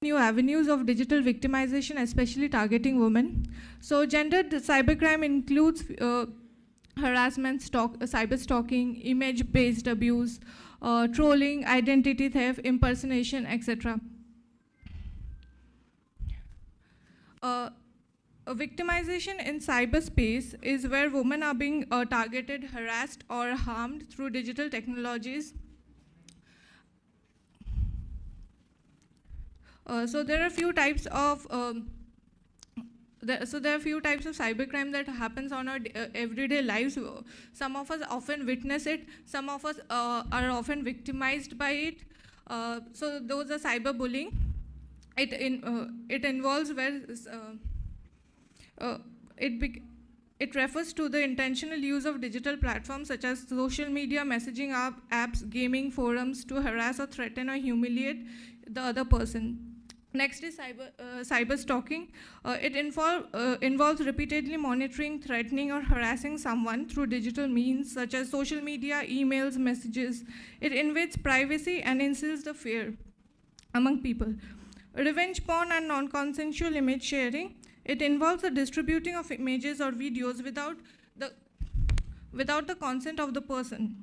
new avenues of digital victimization, especially targeting women. So gendered cybercrime includes harassment, cyber stalking, image-based abuse, trolling, identity theft, impersonation, etc. Victimization in cyberspace is where women are being targeted, harassed, or harmed through digital technologies. So there are a few types of cybercrime that happens on our everyday lives. Some of us often witness it. Some of us are often victimized by it. So those are cyberbullying. It involves where it refers to the intentional use of digital platforms such as social media, messaging apps, gaming forums to harass or threaten or humiliate the other person. Next is cyber stalking. It involves repeatedly monitoring, threatening, or harassing someone through digital means such as social media, emails, messages. It invades privacy and instills the fear among people. Revenge porn and non-consensual image sharing. It involves the distributing of images or videos without the consent of the person,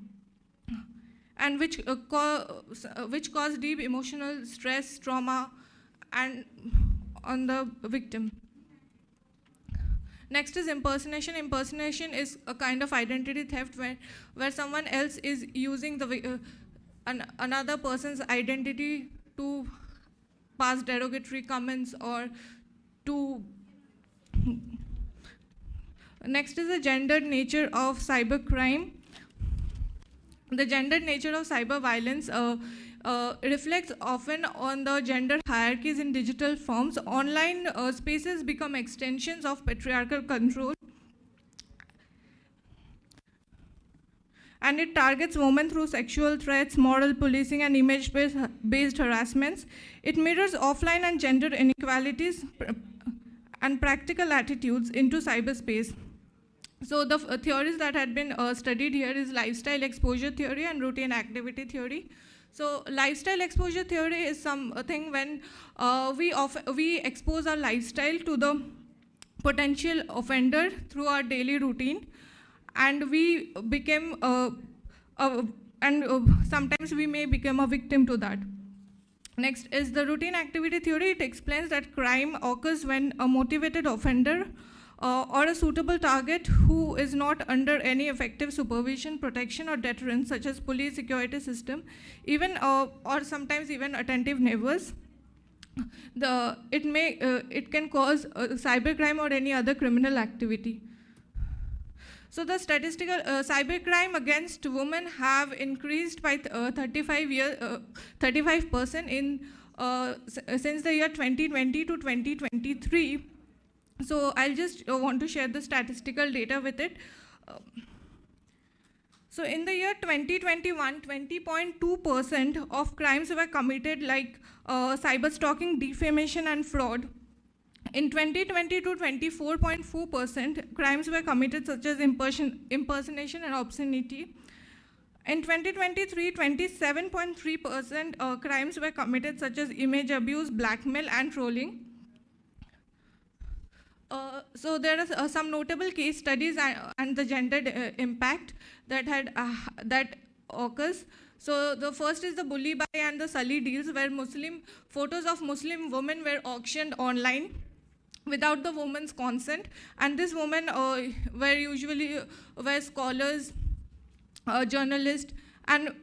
and which cause deep emotional stress, trauma, and on the victim. Next is impersonation. Impersonation is a kind of identity theft where someone else is using another person's identity to pass derogatory comments or to. Next is the gendered nature of cybercrime. The gendered nature of cyber violence reflects often on the gender hierarchies in digital forms. Online spaces become extensions of patriarchal control, and it targets women through sexual threats, moral policing, and image-based harassments. It mirrors offline and gender inequalities and practical attitudes into cyberspace. So the theories that had been studied here is lifestyle exposure theory and routine activity theory. So lifestyle exposure theory is something when we expose our lifestyle to the potential offender through our daily routine, and we become sometimes we may become a victim to that. Next is the routine activity theory. It explains that crime occurs when a motivated offender or a suitable target who is not under any effective supervision, protection, or deterrence, such as police, security system, even or sometimes even attentive neighbors. It can cause cybercrime or any other criminal activity. So the statistical cybercrime against women have increased by 35% since the year 2020 to 2023. So I'll just want to share the statistical data with it. So in the year 2021, 20.2% of crimes were committed, like cyber stalking, defamation, and fraud. In 2022, 24.4% crimes were committed, such as impersonation and obscenity. In 2023, 27.3% crimes were committed, such as image abuse, blackmail, and trolling. So there are some notable case studies and the gendered impact that occurs. So the first is the bully buy and the sully deals, where photos of Muslim women were auctioned online without the woman's consent, and these women were scholars, journalists, and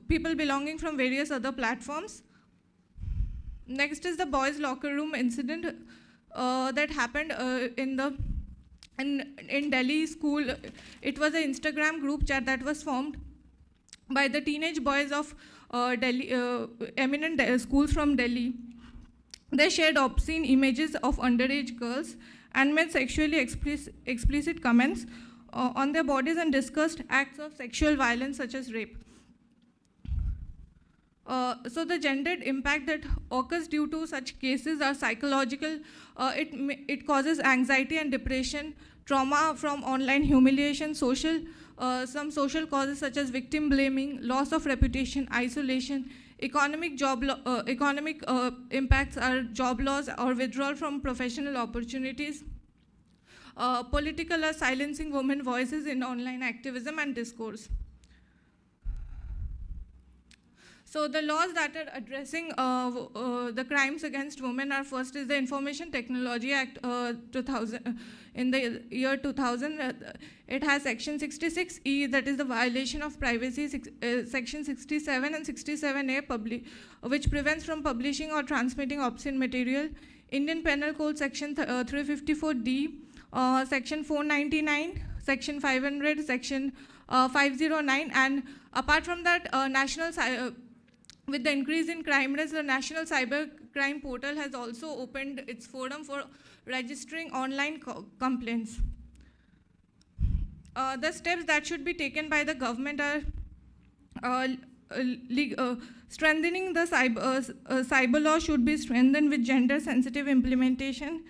people belonging from various other platforms. Next is the boys' locker room incident that happened in Delhi school. It was an Instagram group chat that was formed by the teenage boys of Delhi, eminent schools from Delhi. They shared obscene images of underage girls and made sexually explicit comments on their bodies and discussed acts of sexual violence such as rape. So the gendered impact that occurs due to such cases are psychological. It causes anxiety and depression, trauma from online humiliation, some social causes such as victim blaming, loss of reputation, isolation, Economic impacts are job loss or withdrawal from professional opportunities. Political are silencing women voices in online activism and discourse. So the laws that are addressing the crimes against women are, first is the Information Technology Act 2000, in the year 2000. It has section 66E, that is the violation of privacy, section 67 and 67A, which prevents from publishing or transmitting obscene material. Indian Penal Code section 354D, section 499, section 500, section 509, and apart from that, with the increase in crime rates, the National Cyber Crime Portal has also opened its forum for registering online complaints. The steps that should be taken by the government are strengthening the cyber law should be strengthened with gender-sensitive implementation.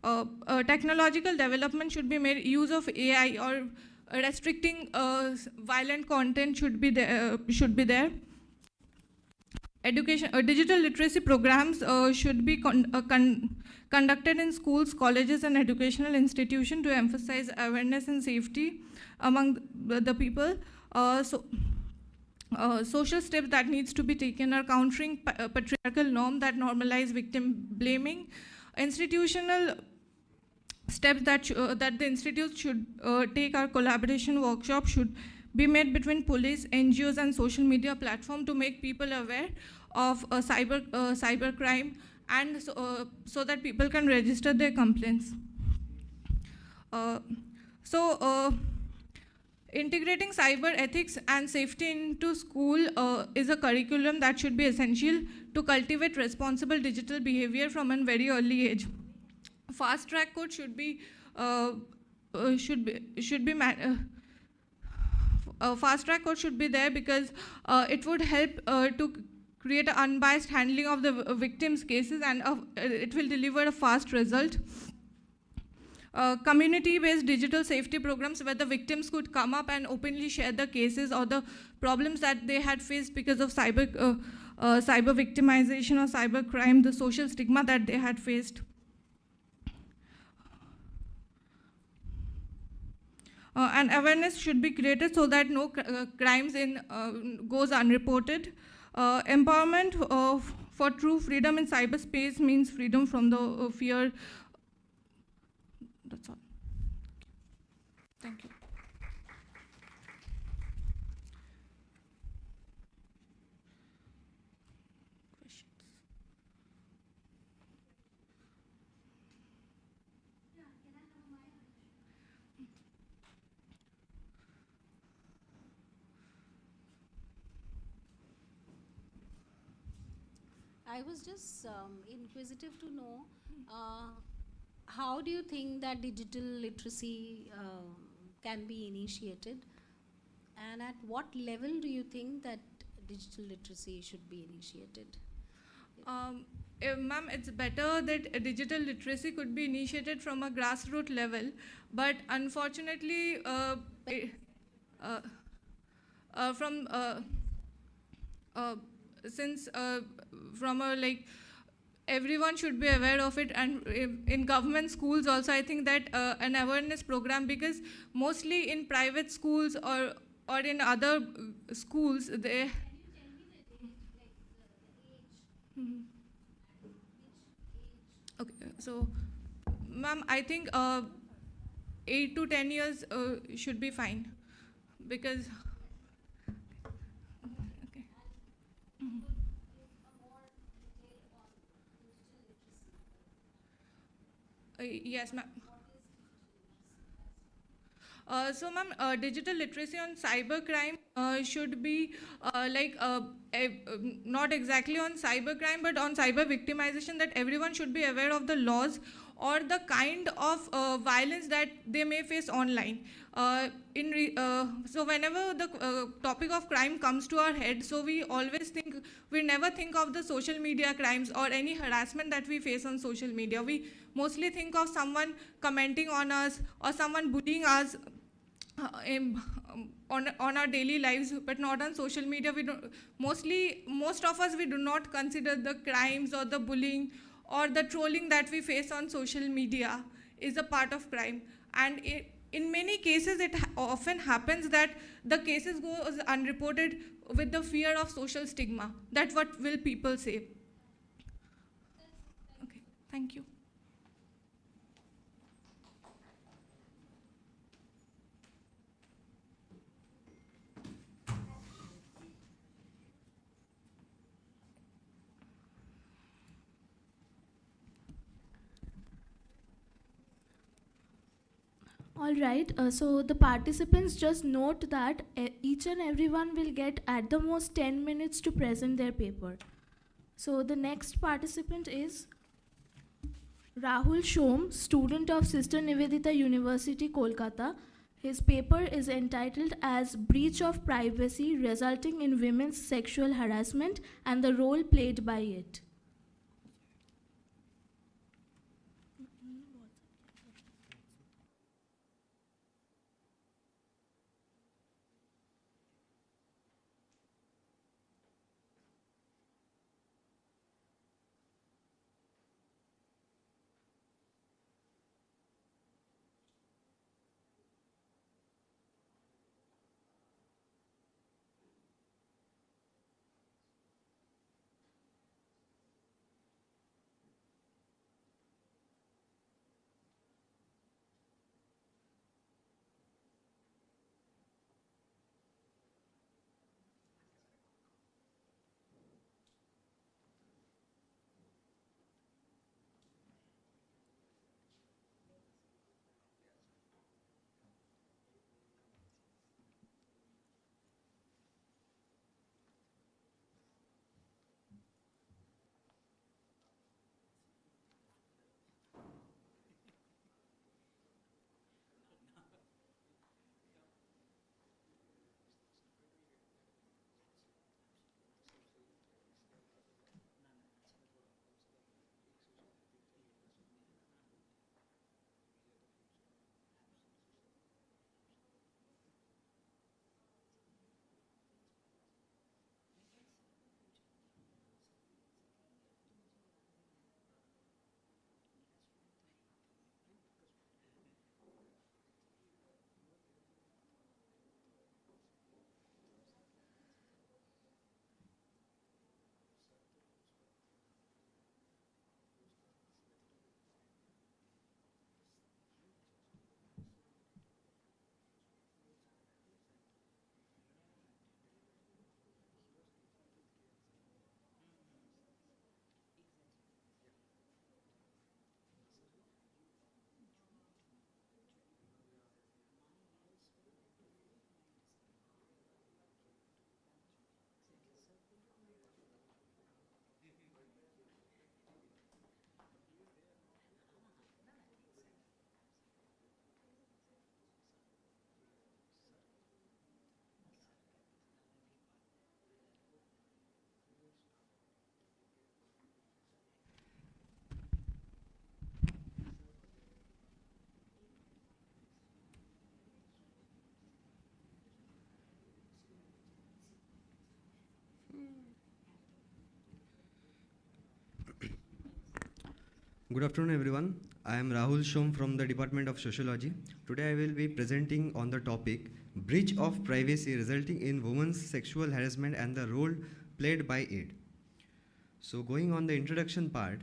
Technological development should be made. Use of AI or restricting violent content should be there. Education, digital literacy programs should be conducted in schools, colleges, and educational institutions to emphasize awareness and safety among the people. Social steps that needs to be taken are countering patriarchal norms that normalize victim blaming. Institutional steps that the institute should take are collaboration workshops should be made between police, NGOs, and social media platforms to make people aware of cyber crime, and so that people can register their complaints. Integrating cyber ethics and safety into school is a curriculum that should be essential to cultivate responsible digital behavior from a very early age. Fast track code should be fast track code should be there because it would help to create an unbiased handling of the victims' cases, and it will deliver a fast result. Community-based digital safety programs where the victims could come up and openly share the cases or the problems that they had faced because of cyber victimization or cyber crime, the social stigma that they had faced. And awareness should be created so that no crimes goes unreported. Empowerment for true freedom in cyberspace means freedom from the fear. That's all. Thank you. Questions? I was just inquisitive to know how do you think that digital literacy can be initiated, and at what level do you think that digital literacy should be initiated? Ma'am, it's better that digital literacy could be initiated from a grassroots level, but unfortunately, everyone should be aware of it, and in government schools also, I think that an awareness program, because mostly in private schools or in other schools, they. Okay, so, ma'am, I think 8 to 10 years should be fine, because. Okay. Yes, ma'am. So, ma'am, digital literacy on cybercrime should be not exactly on cybercrime, but on cyber victimization, that everyone should be aware of the laws or the kind of violence that they may face online. So whenever the topic of crime comes to our head, so we never think of the social media crimes or any harassment that we face on social media. We mostly think of someone commenting on us or someone bullying us on our daily lives, but not on social media. We don't, most of us, we do not consider the crimes or the bullying or the trolling that we face on social media is a part of crime. And in many cases, it often happens that the cases go unreported with the fear of social stigma. That what will people say? Okay, thank you. All right, so the participants just note that each and everyone will get at the most 10 minutes to present their paper. So the next participant is Rahul Shom, student of Sister Nivedita University, Kolkata. His paper is entitled as Breach of Privacy Resulting in Women's Sexual Harassment and the Role Played by It. Good afternoon, everyone. I am Rahul Shom from the Department of Sociology. Today I will be presenting on the topic Breach of Privacy Resulting in Women's Sexual Harassment and the Role Played by It. So going on the introduction part,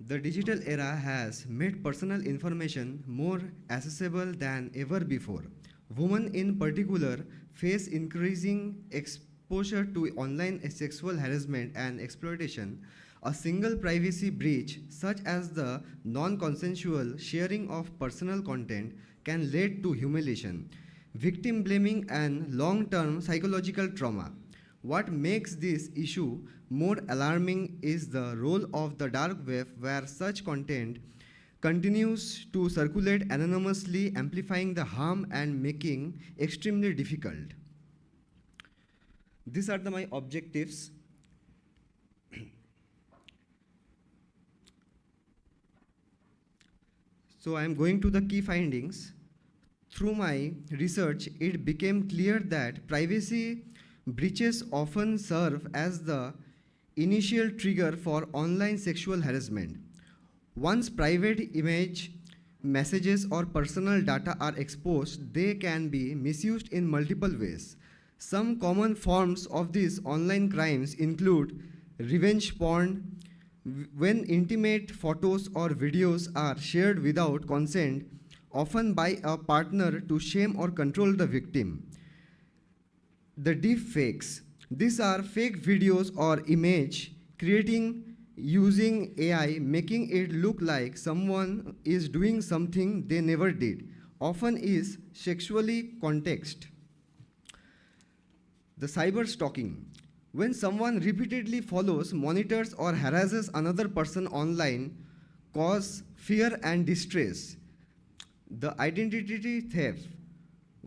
the digital era has made personal information more accessible than ever before. Women in particular face increasing exposure to online sexual harassment and exploitation. A single privacy breach, such as the non-consensual sharing of personal content, can lead to humiliation, victim blaming, and long-term psychological trauma. What makes this issue more alarming is the role of the dark web, where such content continues to circulate anonymously, amplifying the harm and making extremely difficult. These are my objectives. So I am going to the key findings. Through my research, it became clear that privacy breaches often serve as the initial trigger for online sexual harassment. Once private image, messages, or personal data are exposed, they can be misused in multiple ways. Some common forms of these online crimes include revenge porn, when intimate photos or videos are shared without consent, often by a partner to shame or control the victim. The deep fakes. These are fake videos or image creating using AI, making it look like someone is doing something they never did, often is sexually context. The cyber stalking. When someone repeatedly follows, monitors, or harasses another person online, cause fear and distress. The identity theft.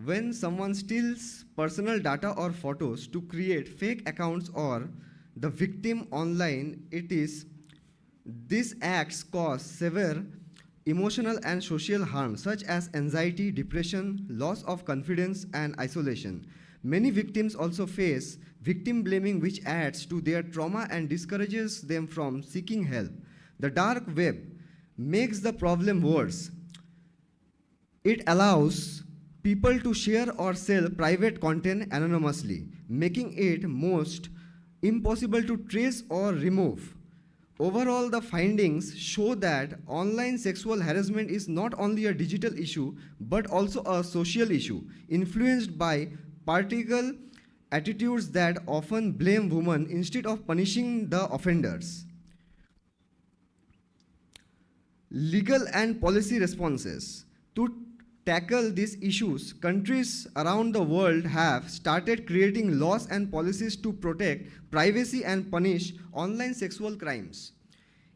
When someone steals personal data or photos to create fake accounts or the victim online, these acts cause severe emotional and social harm such as anxiety, depression, loss of confidence, and isolation. Many victims also face victim blaming, which adds to their trauma and discourages them from seeking help. The dark web makes the problem worse. It allows people to share or sell private content anonymously, making it most impossible to trace or remove. Overall, the findings show that online sexual harassment is not only a digital issue but also a social issue influenced by particular attitudes that often blame women instead of punishing the offenders. Legal and policy responses. To tackle these issues, countries around the world have started creating laws and policies to protect privacy and punish online sexual crimes.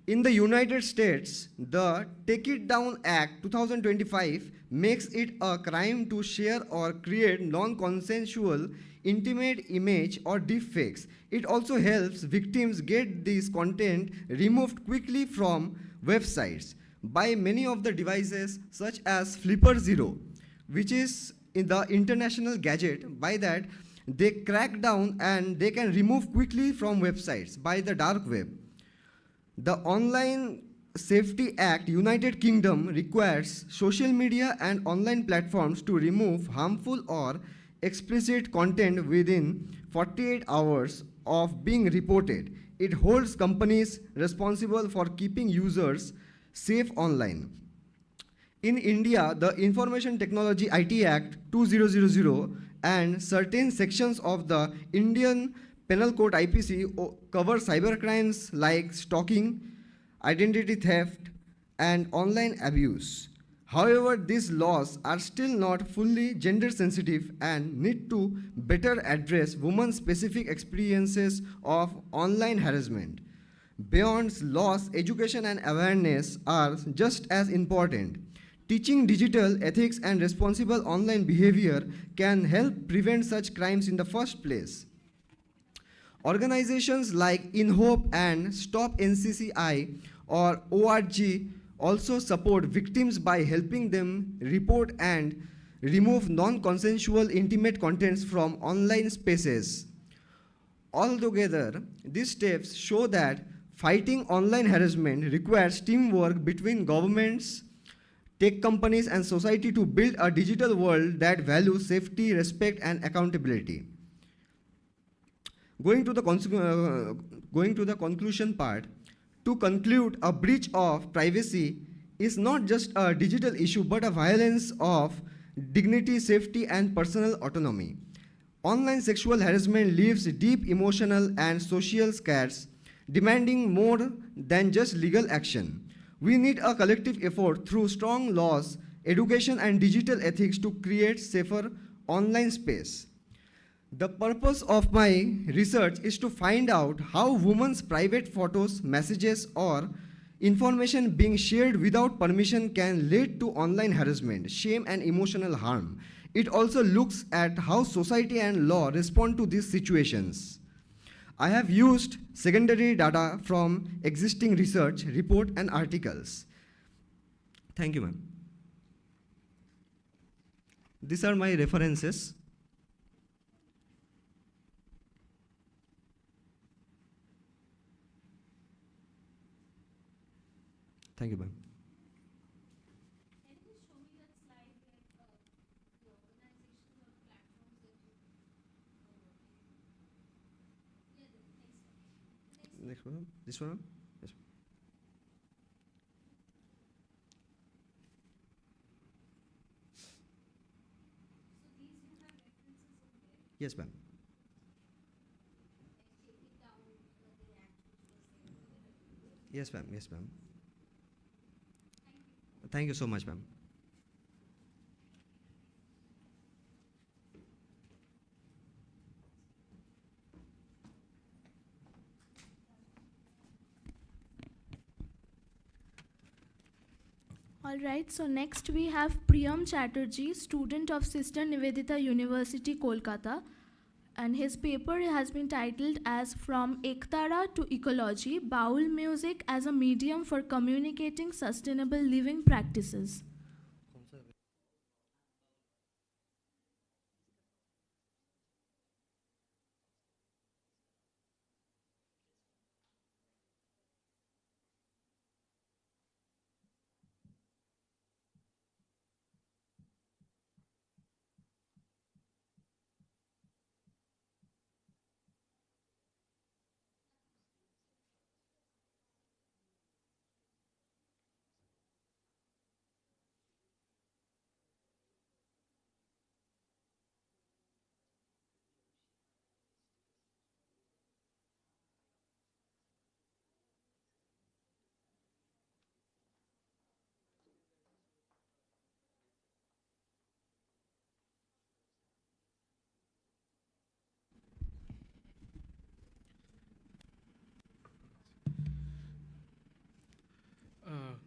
In the United States, the Take It Down Act 2025 makes it a crime to share or create non-consensual intimate image or deepfakes. It also helps victims get this content removed quickly from websites by many of the devices such as Flipper Zero, which is in the international gadget. By that, they crack down and they can remove quickly from websites by the dark web. The Online Safety Act United Kingdom requires social media and online platforms to remove harmful or explicit content within 48 hours of being reported. It holds companies responsible for keeping users safe online. In India, the Information Technology IT Act 2000 and certain sections of the Indian Penal Code IPC cover cybercrimes like stalking, identity theft, and online abuse. However, these laws are still not fully gender sensitive and need to better address women's specific experiences of online harassment. Beyond laws, education and awareness are just as important. Teaching digital ethics and responsible online behavior can help prevent such crimes in the first place. Organizations like InHope and Stop NCCI or ORG also support victims by helping them report and remove non-consensual intimate contents from online spaces. Altogether, these steps show that fighting online harassment requires teamwork between governments, tech companies, and society to build a digital world that values safety, respect, and accountability. Going to the conclusion part, to conclude, a breach of privacy is not just a digital issue but a violence of dignity, safety, and personal autonomy. Online sexual harassment leaves deep emotional and social scars, demanding more than just legal action. We need a collective effort through strong laws, education, and digital ethics to create safer online space. The purpose of my research is to find out how women's private photos, messages, or information being shared without permission can lead to online harassment, shame, and emotional harm. It also looks at how society and law respond to these situations. I have used secondary data from existing research, report, and articles. Thank you, ma'am. These are my references. Thank you, ma'am. Next one, this one. Yes. Yes, ma'am. Yes, ma'am. Yes, ma'am. Thank you so much, ma'am. Alright, so next we have Priyam Chatterjee, student of Sister Nivedita University, Kolkata. And his paper has been titled as From Ektara to Ecology, Baul Music as a Medium for Communicating Sustainable Living Practices.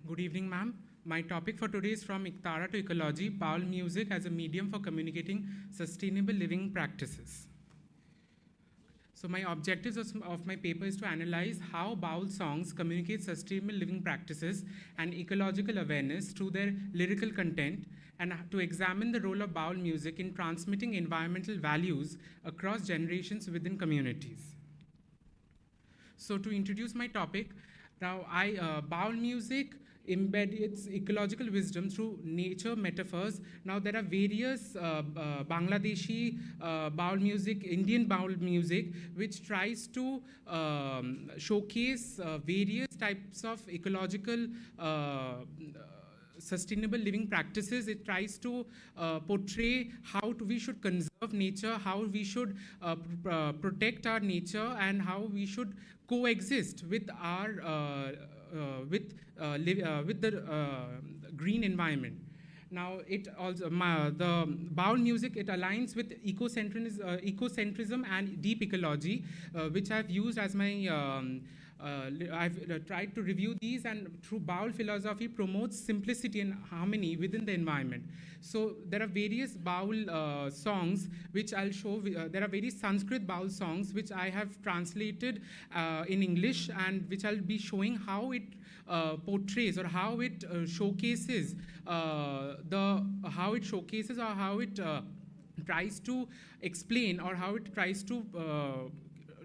Good evening, ma'am. My topic for today is From Iktara to Ecology, Baul Music as a Medium for Communicating Sustainable Living Practices. So my objectives of my paper is to analyze how Baul songs communicate sustainable living practices and ecological awareness through their lyrical content, and to examine the role of Baul music in transmitting environmental values across generations within communities. So to introduce my topic, now Baul music embeds ecological wisdom through nature metaphors. Now there are various Bangladeshi Baul music, Indian Baul music, which tries to showcase various types of ecological sustainable living practices. It tries to portray how we should conserve nature, how we should protect our nature, and how we should coexist with our with the green environment. Now, it also the Baul music, it aligns with ecocentrism and deep ecology, which I've used as my I've tried to review these, and through Baul philosophy promotes simplicity and harmony within the environment. So there are various Baul songs which I'll show. There are various Sanskrit Baul songs which I have translated in English, and which I'll be showing how it portrays, or how it showcases or how it tries to explain, or how it tries to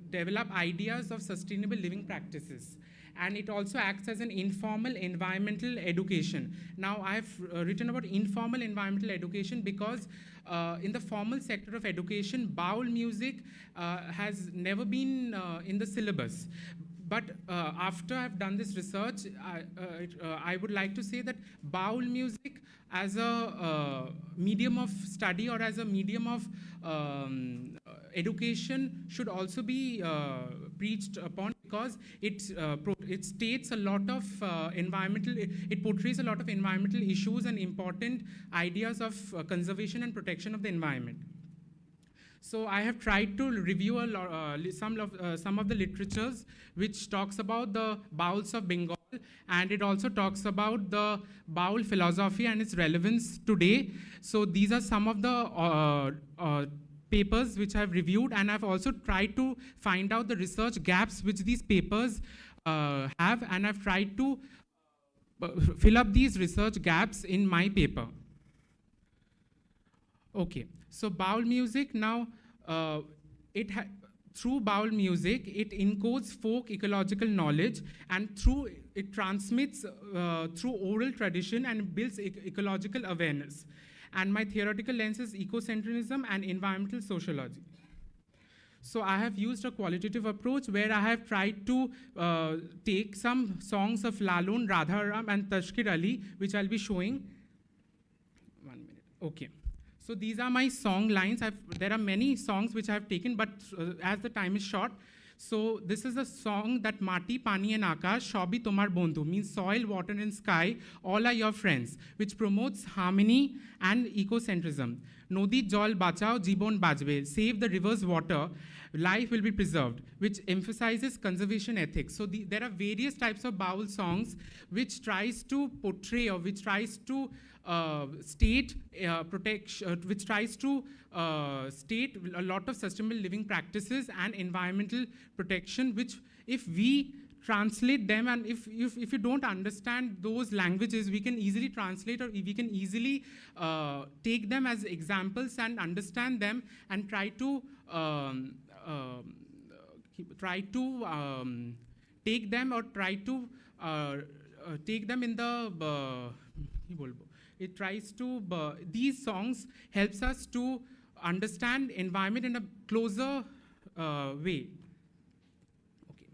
develop ideas of sustainable living practices. And it also acts as an informal environmental education. Now, I've written about informal environmental education because in the formal sector of education, Baul music has never been in the syllabus. But after I've done this research, I would like to say that Baul music as a medium of study, or as a medium of education, should also be preached upon, because it states a lot of it portrays a lot of environmental issues and important ideas of conservation and protection of the environment. So I have tried to review some of the literatures which talks about the Bauls of Bengal, and it also talks about the Baul philosophy and its relevance today. So these are some of the papers which I've reviewed, and I've also tried to find out the research gaps which these papers have, and I've tried to fill up these research gaps in my paper. Okay, so Baul music now, it through Baul music, it encodes folk ecological knowledge, and through it transmits through oral tradition and builds ecological awareness. And my theoretical lens is ecocentrism and environmental sociology. So I have used a qualitative approach where I have tried to take some songs of Lalun, Radharam, and Tashkir Ali, which I'll be showing. 1 minute. Okay. So these are my song lines. There are many songs which I have taken, but as the time is short, so this is a song that Mati, Pani, and Akash, Shobi Tomar Bondhu, means soil, water, and sky, all are your friends, which promotes harmony and ecocentrism. Nodi Jol Bachao, Jibon Bajbe, save the river's water, life will be preserved, which emphasizes conservation ethics. So there are various types of Baul songs which tries to portray or which tries to state protection, which tries to state a lot of sustainable living practices and environmental protection, which if we translate them, and if you don't understand those languages, we can easily translate, or we can easily take them as examples and understand them and try to take them, or try to take them in the it tries to these songs helps us to understand environment in a closer way. Okay,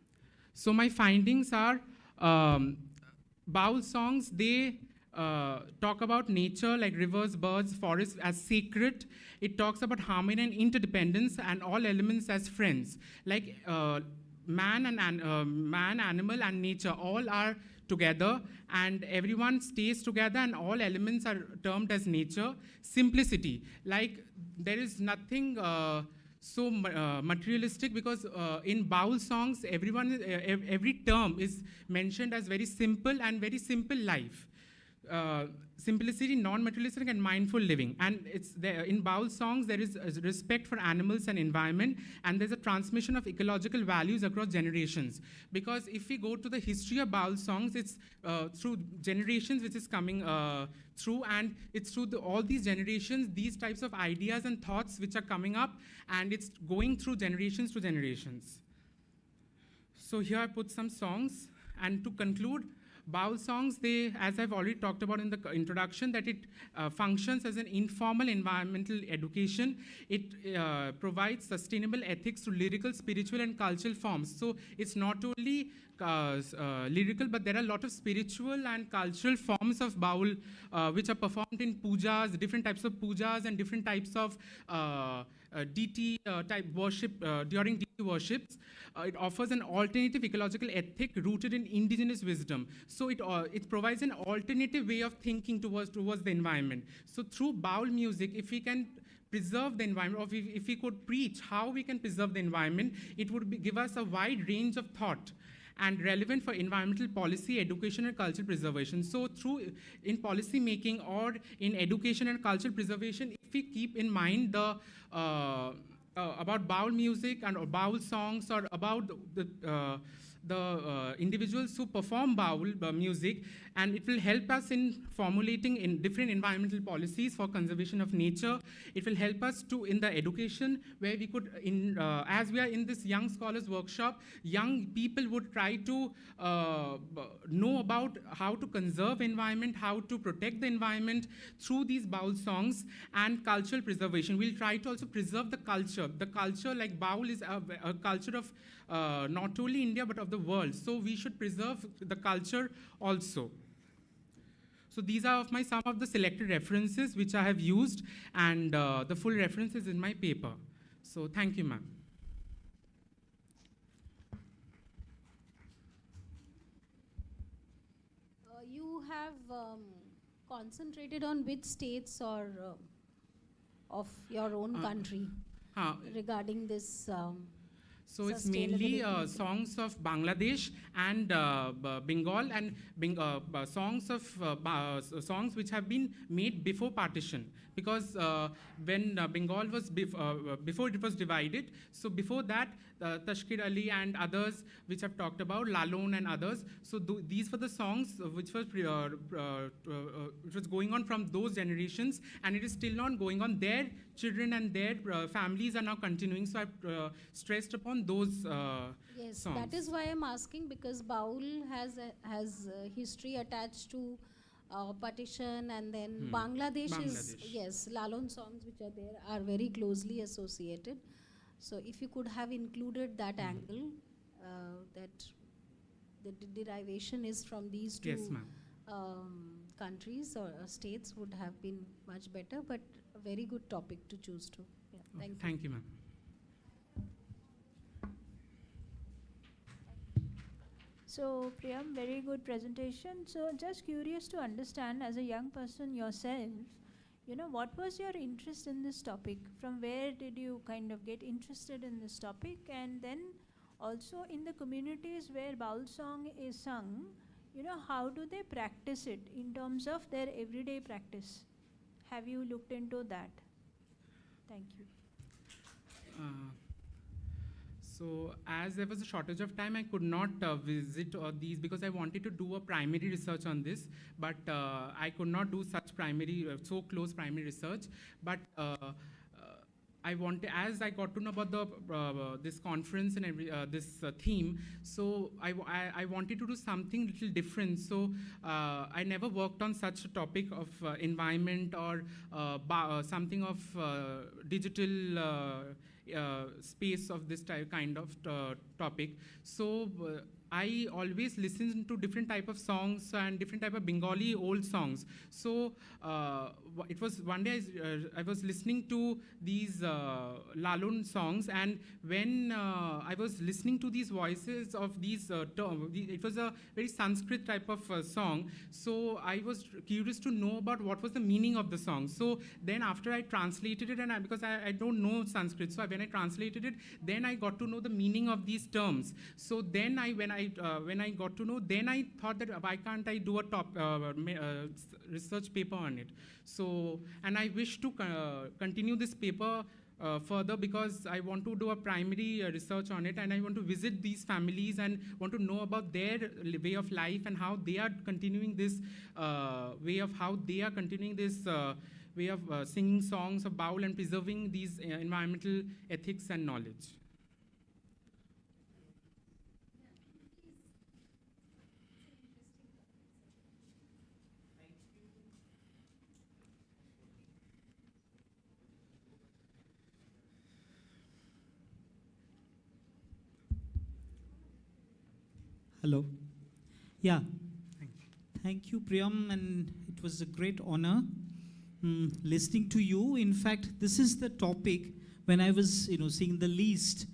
so my findings are Baul songs, they talk about nature like rivers, birds, forests as sacred. It talks about harmony and interdependence and all elements as friends, like man, animal, and nature all are together, and everyone stays together, and all elements are termed as nature. Simplicity, like there is nothing so materialistic, because in Baul songs, every term is mentioned as very simple and very simple life. Simplicity, non-materialistic, and mindful living. And it's there in Baul songs, there is respect for animals and environment, and there's a transmission of ecological values across generations. Because if we go to the history of Baul songs, it's through generations which is coming through, and it's through all these generations, these types of ideas and thoughts which are coming up, and it's going through generations to generations. So here I put some songs, and to conclude, Baul songs, they, as I've already talked about in the introduction, that it functions as an informal environmental education. It provides sustainable ethics through lyrical, spiritual, and cultural forms. So it's not only lyrical, but there are a lot of spiritual and cultural forms of Baul which are performed in pujas, different types of pujas, and different types of deity type worship during deity worships. It offers an alternative ecological ethic rooted in indigenous wisdom. So it provides an alternative way of thinking towards the environment. So through Baul music, if we can preserve the environment, or if we could preach how we can preserve the environment, it would give us a wide range of thought and relevant for environmental policy, education, and cultural preservation. So in policy making or in education and cultural preservation, if we keep in mind the about Baul music and or Baul songs, or about the individuals who perform Baul music, and it will help us in formulating in different environmental policies for conservation of nature. It will help us to in the education, where we could, as we are in this young scholars workshop, young people would try to know about how to conserve environment, how to protect the environment through these Baul songs, and cultural preservation. We'll try to also preserve the culture. The culture, like Baul is a culture of not only India, but of the world. So we should preserve the culture also. So these are some of the selected references which I have used, and the full reference is in my paper. So thank you, ma'am. You have concentrated on which states or of your own country regarding this So it's mainly Sustainability. songs of Bangladesh and Bengal, and songs of songs which have been made before partition. Because when Bengal was before it was divided, so before that, Tashkir Ali and others which have talked about, Lalon and others. So these were the songs which was going on from those generations, and it is still on going on. Their children and their families are now continuing. So I've stressed upon those Yes, songs. that is why I'm asking, because Baul has history attached to partition, and then Bangladesh is, Bangladesh. yes, Lalon songs which are there are very closely associated. So if you could have included that angle, that the derivation is from these two Yes, ma'am. countries or states, would have been much better. But a very good topic to choose to. Yeah, thank you. Thank you, ma'am. So, Priyam, very good presentation. So, just curious to understand, as a young person yourself, what was your interest in this topic? From where did you kind of get interested in this topic? And then also in the communities where Baul song is sung, how do they practice it in terms of their everyday practice? Have you looked into that? Thank you. So as there was a shortage of time, I could not visit these because I wanted to do a primary research on this, but I could not do such primary, so close primary research. But I wanted, as I got to know about the this conference and this theme, so I wanted to do something little different. So I never worked on such a topic of environment or something of digital space of this kind of topic. So I always listen to different type of songs and different type of Bengali old songs. So it was one day I was listening to these Lalun songs, and when I was listening to these voices of these, it was a very Sanskrit type of song. So I was curious to know about what was the meaning of the song. So then after I translated it, and because I don't know Sanskrit, so when I translated it, then I got to know the meaning of these terms. So then when I got to know, then I thought that why can't I do a research paper on it? So, and I wish to continue this paper further, because I want to do a primary research on it, and I want to visit these families and want to know about their way of life and how they are continuing this way of singing songs of Baul and preserving these environmental ethics and knowledge. Hello. Yeah. Thank you, Priyam, and it was a great honor listening to you. In fact, this is the topic when I was, seeing the list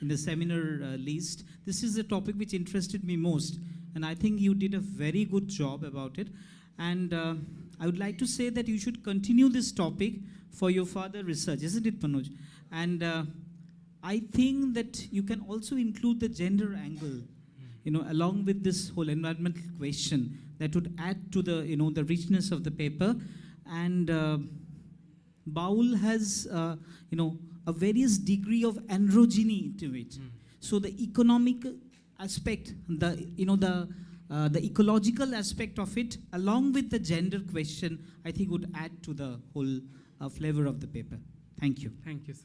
in the seminar list. This is the topic which interested me most, and I think you did a very good job about it. And I would like to say that you should continue this topic for your further research, isn't it, Manoj? And I think that you can also include the gender angle, along with this whole environmental question, that would add to the, the richness of the paper. And Baul has, a various degree of androgyny to it. So the economic aspect, the ecological aspect of it, along with the gender question, I think would add to the whole flavor of the paper. Thank you. Thank you, sir.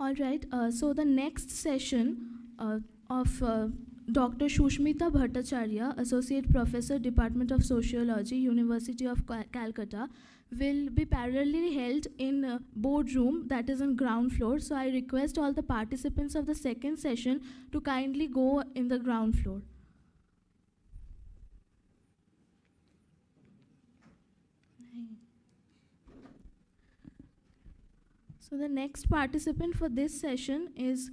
All right, so the next session of Dr. Shushmita Bhattacharya, Associate Professor, Department of Sociology, University of Calcutta, will be parallelly held in boardroom, that is on ground floor. So I request all the participants of the second session to kindly go in the ground floor. So the next participant for this session is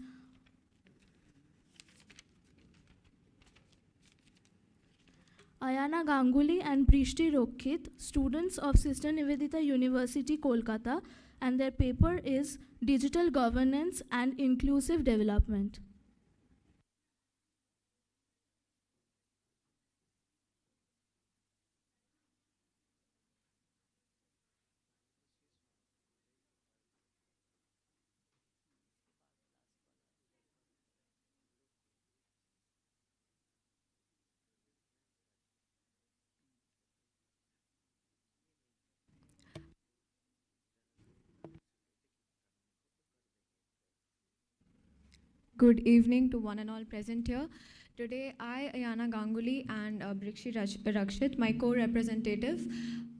Ayana Ganguly and Brishti Rokhit, students of Sister Nivedita University, Kolkata, and their paper is Digital Governance and Inclusive Development. Good evening to one and all present here. Today, I, Ayana Ganguly, and Brikshi Rakshit, my co-representative,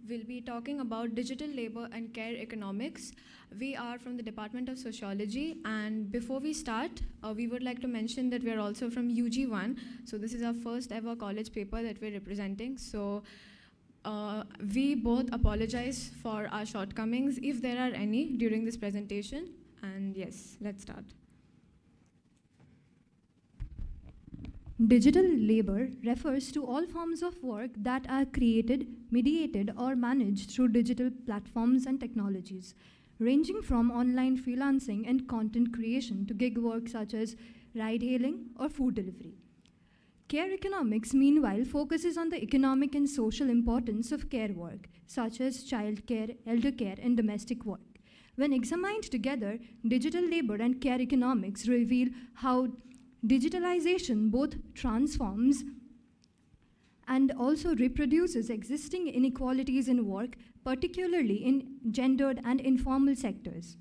will be talking about digital labor and care economics. We are from the Department of Sociology, and before we start, we would like to mention that we are also from UG1. So this is our first ever college paper that we're representing. So we both apologize for our shortcomings, if there are any, during this presentation. And yes, let's start. Digital labor refers to all forms of work that are created, mediated, or managed through digital platforms and technologies, ranging from online freelancing and content creation to gig work such as ride-hailing or food delivery. Care economics, meanwhile, focuses on the economic and social importance of care work, such as child care, elder care, and domestic work. When examined together, digital labor and care economics reveal how digitalization both transforms and also reproduces existing inequalities in work, particularly in gendered and informal sectors.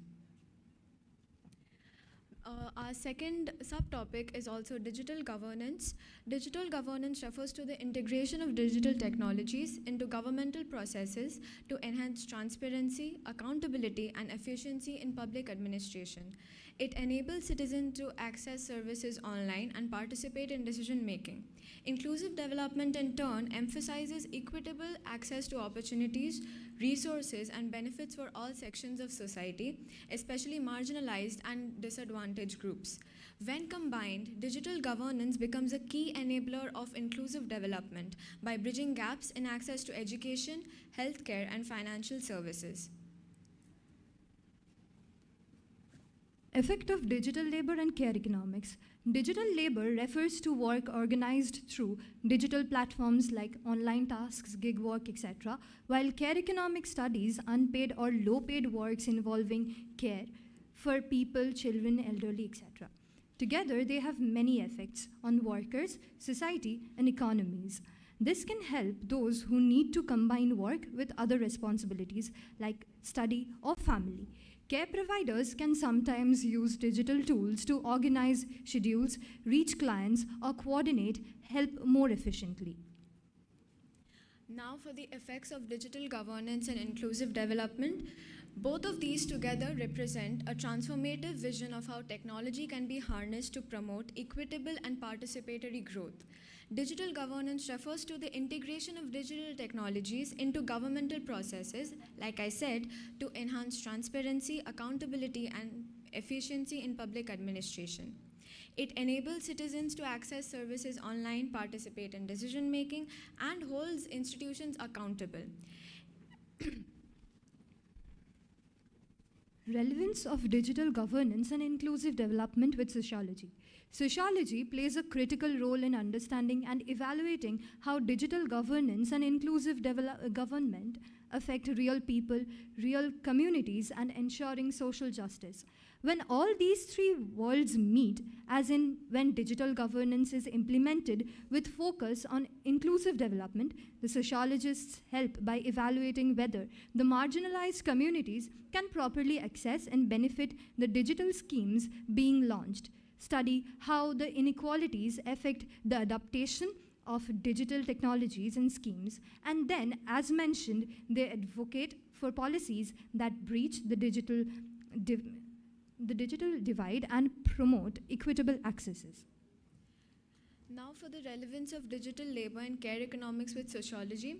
Our second subtopic is also digital governance. Digital governance refers to the integration of digital technologies into governmental processes to enhance transparency, accountability, and efficiency in public administration. It enables citizens to access services online and participate in decision making. Inclusive development, in turn, emphasizes equitable access to opportunities, resources, and benefits for all sections of society, especially marginalized and disadvantaged groups. When combined, digital governance becomes a key enabler of inclusive development by bridging gaps in access to education, healthcare, and financial services. Effect of digital labor and care economics. Digital labor refers to work organized through digital platforms like online tasks, gig work, etc., while care economics studies unpaid or low-paid works involving care for people, children, elderly, etc. Together, they have many effects on workers, society, and economies. This can help those who need to combine work with other responsibilities like study or family. Care providers can sometimes use digital tools to organize schedules, reach clients, or coordinate help more efficiently. Now for the effects of digital governance and inclusive development. Both of these together represent a transformative vision of how technology can be harnessed to promote equitable and participatory growth. Digital governance refers to the integration of digital technologies into governmental processes, like I said, to enhance transparency, accountability, and efficiency in public administration. It enables citizens to access services online, participate in decision making, and holds institutions accountable. Relevance of digital governance and inclusive development with sociology. Sociology plays a critical role in understanding and evaluating how digital governance and inclusive government affect real people, real communities, and ensuring social justice. When all these three worlds meet, as in when digital governance is implemented with focus on inclusive development, the sociologists help by evaluating whether the marginalized communities can properly access and benefit the digital schemes being launched, study how the inequalities affect the adaptation of digital technologies and schemes, and then, as mentioned, they advocate for policies that breach the digital divide and promote equitable accesses. Now for the relevance of digital labor and care economics with sociology.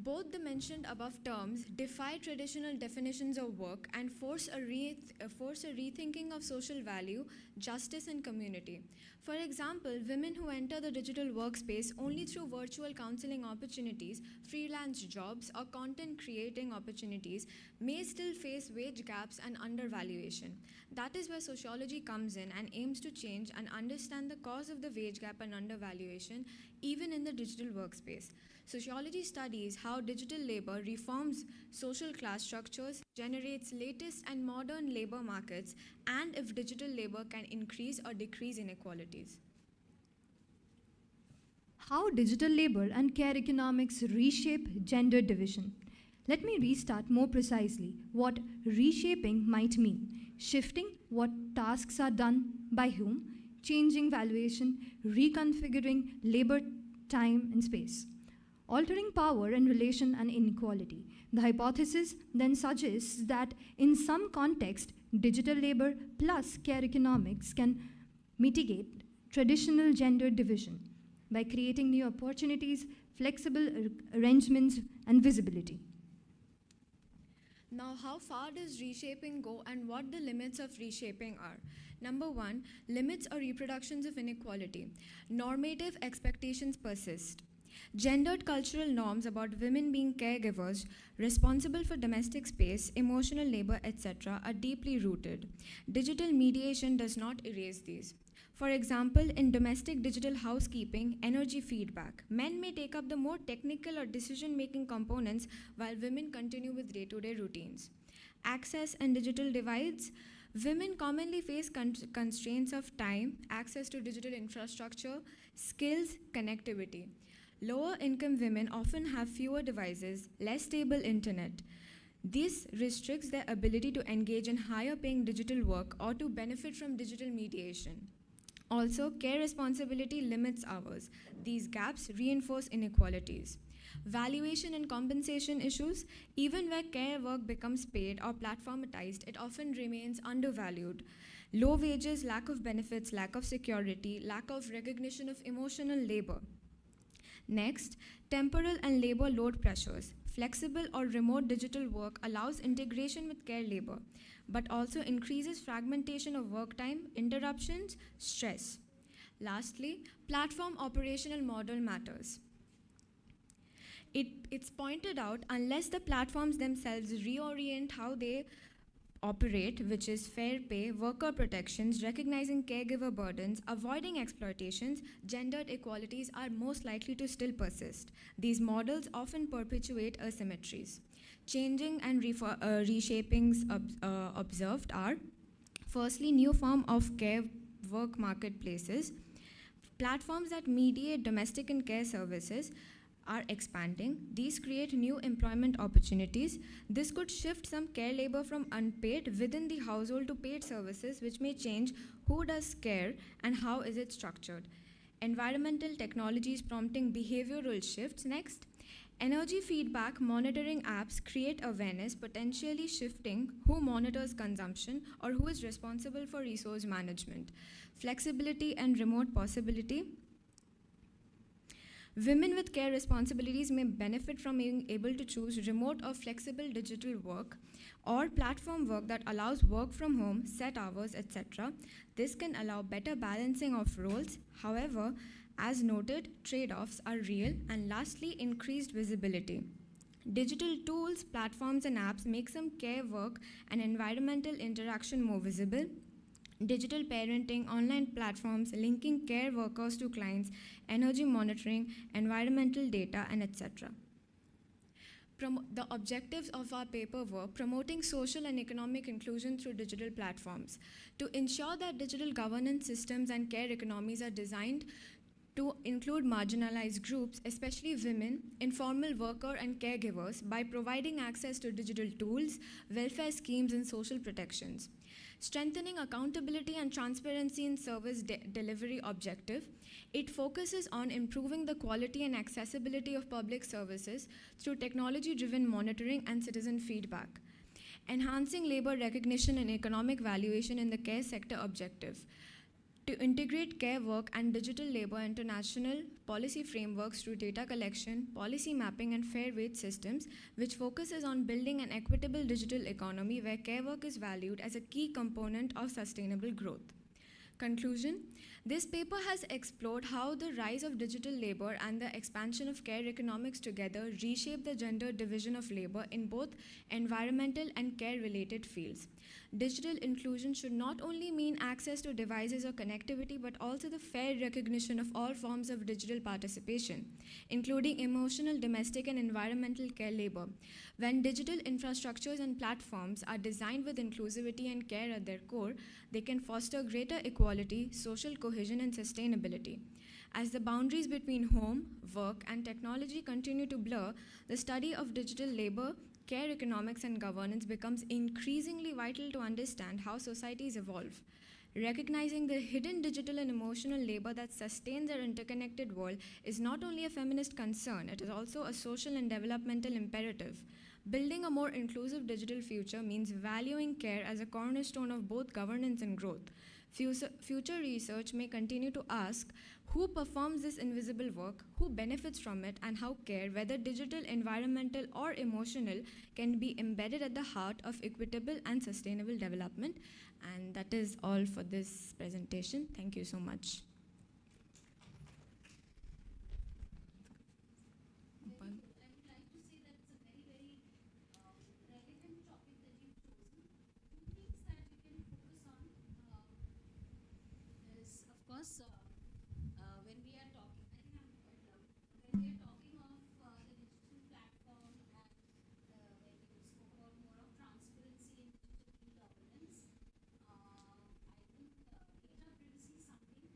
Both the mentioned above terms defy traditional definitions of work and force a rethinking of social value, justice, and community. For example, women who enter the digital workspace only through virtual counseling opportunities, freelance jobs, or content creating opportunities may still face wage gaps and undervaluation. That is where sociology comes in and aims to change and understand the cause of the wage gap and undervaluation even in the digital workspace. Sociology studies how digital labor reforms social class structures, generates latest and modern labor markets, and if digital labor can increase or decrease inequalities. How digital labor and care economics reshape gender division. Let me restart more precisely what reshaping might mean. Shifting what tasks are done by whom, changing valuation, reconfiguring labor, time, and space. Altering power and relation and inequality. The hypothesis then suggests that in some context, digital labor plus care economics can mitigate traditional gender division by creating new opportunities, flexible arrangements, and visibility. Now, how far does reshaping go and what the limits of reshaping are? Number one, limits or reproductions of inequality. Normative expectations persist. Gendered cultural norms about women being caregivers, responsible for domestic space, emotional labor, etc., are deeply rooted. Digital mediation does not erase these. For example, in domestic digital housekeeping, energy feedback, men may take up the more technical or decision-making components while women continue with day-to-day routines. Access and digital divides. Women commonly face constraints of time, access to digital infrastructure, skills, connectivity. Lower income women often have fewer devices, less stable internet. This restricts their ability to engage in higher paying digital work or to benefit from digital mediation. Also, care responsibility limits hours. These gaps reinforce inequalities. Valuation and compensation issues. Even where care work becomes paid or platformatized, it often remains undervalued. Low wages, lack of benefits, lack of security, lack of recognition of emotional labor. Next, temporal and labor load pressures. Flexible or remote digital work allows integration with care labor, but also increases fragmentation of work time, interruptions, stress. Lastly, platform operational model matters. It's pointed out unless the platforms themselves reorient how they operate, which is fair pay, worker protections, recognizing caregiver burdens, avoiding exploitations, gendered equalities are most likely to still persist. These models often perpetuate asymmetries. Changing and reshapings observed are, firstly, new form of care work marketplaces. Platforms that mediate domestic and care services are expanding. These create new employment opportunities. This could shift some care labor from unpaid within the household to paid services, which may change who does care and how is it structured. Environmental technologies prompting behavioral shifts. Next, energy feedback monitoring apps create awareness, potentially shifting who monitors consumption or who is responsible for resource management. Flexibility and remote possibility. Women with care responsibilities may benefit from being able to choose remote or flexible digital work or platform work that allows work from home, set hours, etc. This can allow better balancing of roles. However, as noted, trade-offs are real. And lastly, increased visibility. Digital tools, platforms, and apps make some care work and environmental interaction more visible. Digital parenting, online platforms, linking care workers to clients, energy monitoring, environmental data, and etc. The objectives of our paper were promoting social and economic inclusion through digital platforms, to ensure that digital governance systems and care economies are designed to include marginalized groups, especially women, informal worker and caregivers, by providing access to digital tools, welfare schemes, and social protections. Strengthening accountability and transparency in service delivery objective, it focuses on improving the quality and accessibility of public services through technology-driven monitoring and citizen feedback. Enhancing labor recognition and economic valuation in the care sector objective, to integrate care work and digital labor into national policy frameworks through data collection, policy mapping, and fair wage systems, which focuses on building an equitable digital economy where care work is valued as a key component of sustainable growth. Conclusion: this paper has explored how the rise of digital labor and the expansion of care economics together reshape the gender division of labor in both environmental and care-related fields. Digital inclusion should not only mean access to devices or connectivity, but also the fair recognition of all forms of digital participation, including emotional, domestic, and environmental care labor. When digital infrastructures and platforms are designed with inclusivity and care at their core, they can foster greater equality, social cohesion, and sustainability. As the boundaries between home, work, and technology continue to blur, the study of digital labor, care economics, and governance becomes increasingly vital to understand how societies evolve. Recognizing the hidden digital and emotional labor that sustains our interconnected world is not only a feminist concern, it is also a social and developmental imperative. Building a more inclusive digital future means valuing care as a cornerstone of both governance and growth. Future research may continue to ask who performs this invisible work, who benefits from it, and how care, whether digital, environmental, or emotional, can be embedded at the heart of equitable and sustainable development. And that is all for this presentation. Thank you so much. Of course, when we are talking, I think I'm quite loud. When we are talking of the digital platform and when you spoke about more of transparency in digital governance, I think data privacy is something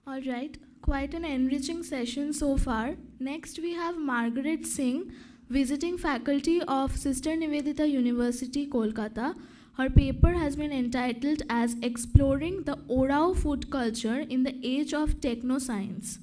All right, quite an enriching session so far. Next, we have Margaret Singh, visiting faculty of Sister Nivedita University, Kolkata. Her paper has been entitled as Exploring the Orao Food Culture in the Age of Techno-Science.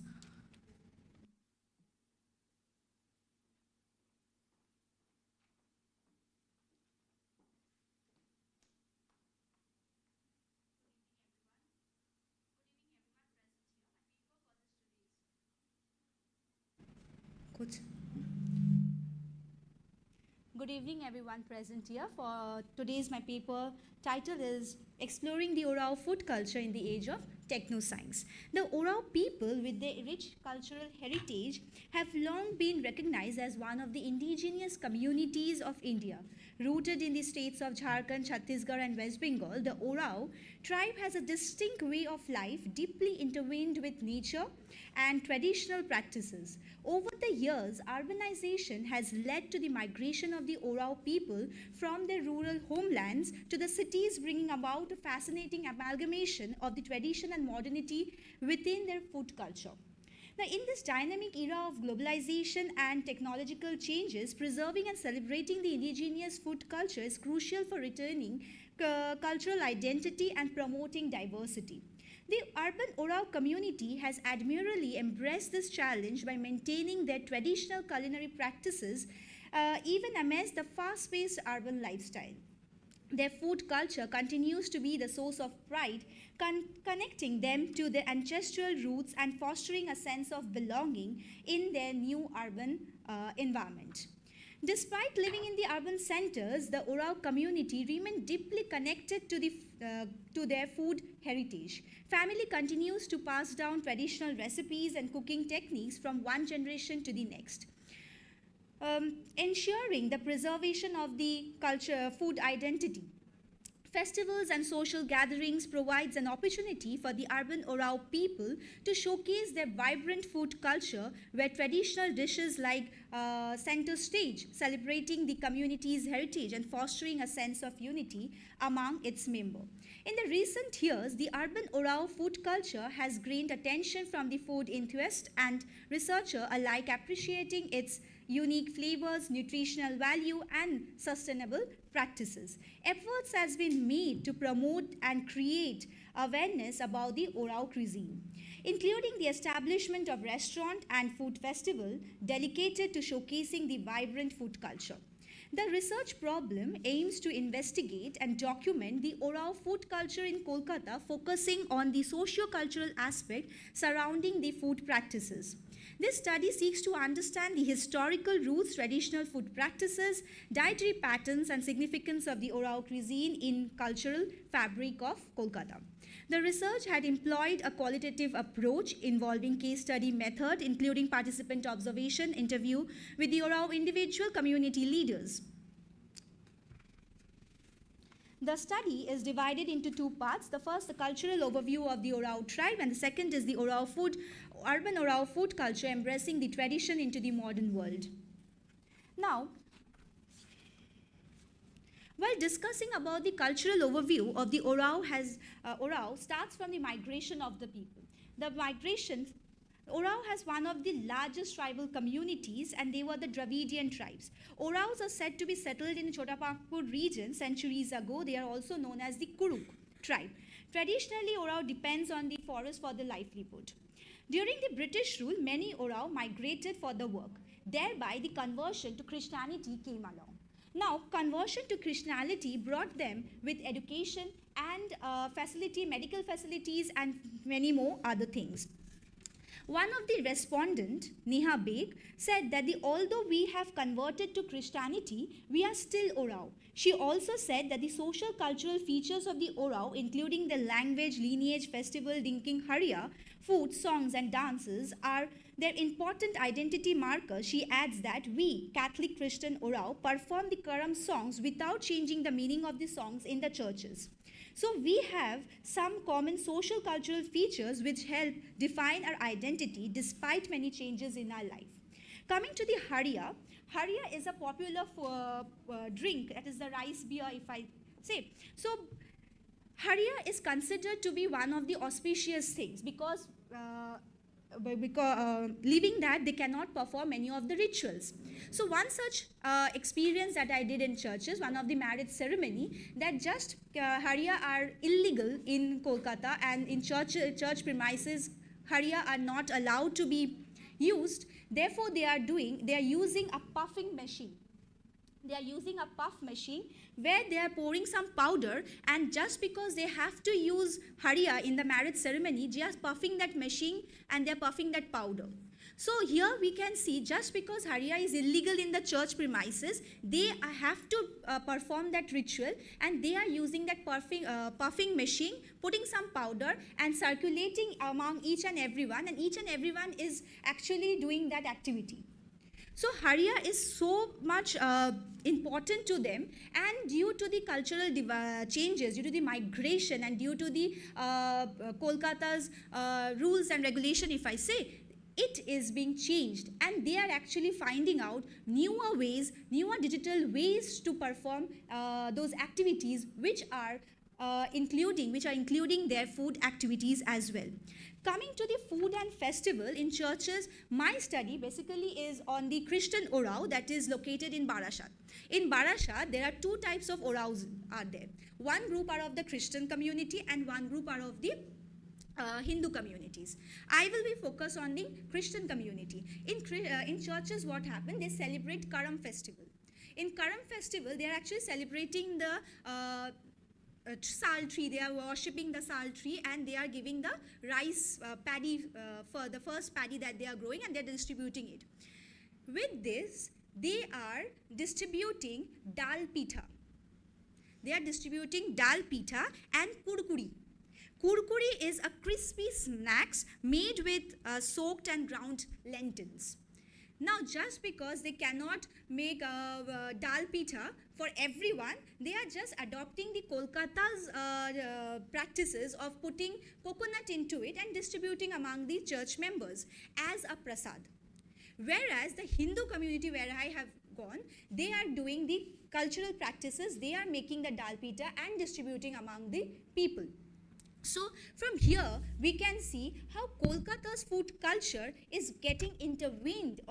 Good evening, everyone present here. For today's my paper title is Exploring the Orao Food Culture in the Age of Techno-Science. The Orao people with their rich cultural heritage have long been recognized as one of the indigenous communities of India. Rooted in the states of Jharkhand, Chhattisgarh and West Bengal, the Orao tribe has a distinct way of life deeply intertwined with nature and traditional practices. Over the years, urbanization has led to the migration of the Orao people from their rural homelands to the cities, bringing about a fascinating amalgamation of the tradition and modernity within their food culture. Now, in this dynamic era of globalization and technological changes, preserving and celebrating the indigenous food culture is crucial for returning cultural identity and promoting diversity. The urban Orao community has admirably embraced this challenge by maintaining their traditional culinary practices even amidst the fast-paced urban lifestyle. Their food culture continues to be the source of pride, connecting them to their ancestral roots and fostering a sense of belonging in their new urban environment. Despite living in the urban centers, the Orao community remain deeply connected to their food heritage. Family continues to pass down traditional recipes and cooking techniques from one generation to the next. Ensuring the preservation of the food identity. Festivals and social gatherings provides an opportunity for the urban Orao people to showcase their vibrant food culture, where traditional dishes like center stage, celebrating the community's heritage and fostering a sense of unity among its members. In the recent years, the urban Orao food culture has gained attention from the food enthusiast and researcher alike, appreciating its unique flavors, nutritional value, and sustainable practices. Efforts has been made to promote and create awareness about the Orao cuisine, including the establishment of restaurant and food festival dedicated to showcasing the vibrant food culture. The research problem aims to investigate and document the Orao food culture in Kolkata, focusing on the socio-cultural aspect surrounding the food practices. This study seeks to understand the historical roots, traditional food practices, dietary patterns, and significance of the Orao cuisine in cultural fabric of Kolkata. The research had employed a qualitative approach involving case study method, including participant observation, interview with the Orao individual community leaders. The study is divided into two parts. The first, the cultural overview of the Orao tribe, and the second is the urban Orao food culture embracing the tradition into the modern world. Now, while discussing about the cultural overview of the Orao starts from the migration of the people. The migration, Orao has one of the largest tribal communities, and they were the Dravidian tribes. Oraos are said to be settled in Chotapakpur region centuries ago. They are also known as the Kuruk tribe. Traditionally, Orao depends on the forest for the livelihood. During the British rule, many Orao migrated for the work. Thereby, the conversion to Christianity came along. Now, conversion to Christianity brought them with education and medical facilities, and many more other things. One of the respondents, Neha Beg, said that although we have converted to Christianity, we are still Orao. She also said that the social cultural features of the Orao, including the language, lineage, festival, drinking haria, food, songs, and dances, are their important identity markers. She adds that we, Catholic Christian Orao, perform the Karam songs without changing the meaning of the songs in the churches. So we have some common social cultural features which help define our identity despite many changes in our life. Coming to the haria, haria is a popular drink, that is the rice beer, if I say. So haria is considered to be one of the auspicious things because leaving that they cannot perform any of the rituals. So one such experience that I did in churches, one of the marriage ceremony, that just Haria are illegal in Kolkata, and in church premises Haria are not allowed to be used. Therefore they are using a puffing machine. They are using a puff machine where they are pouring some powder, and just because they have to use Haria in the marriage ceremony, they are puffing that machine and they are puffing that powder. So here we can see, just because Haria is illegal in the church premises, they have to perform that ritual, and they are using that puffing machine, putting some powder and circulating among each and everyone, and each and everyone is actually doing that activity. So Haria is so much important to them, and due to the cultural changes, due to the migration, and due to the Kolkata's rules and regulation, if I say, it is being changed, and they are actually finding out newer ways, newer digital ways to perform those activities, which are including their food activities as well. Coming to the food and festival in churches, my study basically is on the Christian Orao that is located in Barashat. In Barashat, there are two types of Oraos are there. One group are of the Christian community and one group are of the Hindu communities. I will be focused on the Christian community. In churches, what happened? They celebrate Karam festival. In Karam festival, they are actually celebrating the sal tree. They are worshipping the sal tree, and they are giving the rice paddy for the first paddy that they are growing, and they are distributing it. With this, they are distributing dal pitha. They are distributing dal pitha and kurkuri. Kurkuri is a crispy snacks made with soaked and ground lentils. Now, just because they cannot make dal pitha for everyone, they are just adopting the Kolkata's practices of putting coconut into it and distributing among the church members as a prasad. Whereas the Hindu community where I have gone, they are doing the cultural practices, they are making the dal pitha and distributing among the people. So from here, we can see how Kolkata's food culture is getting intervened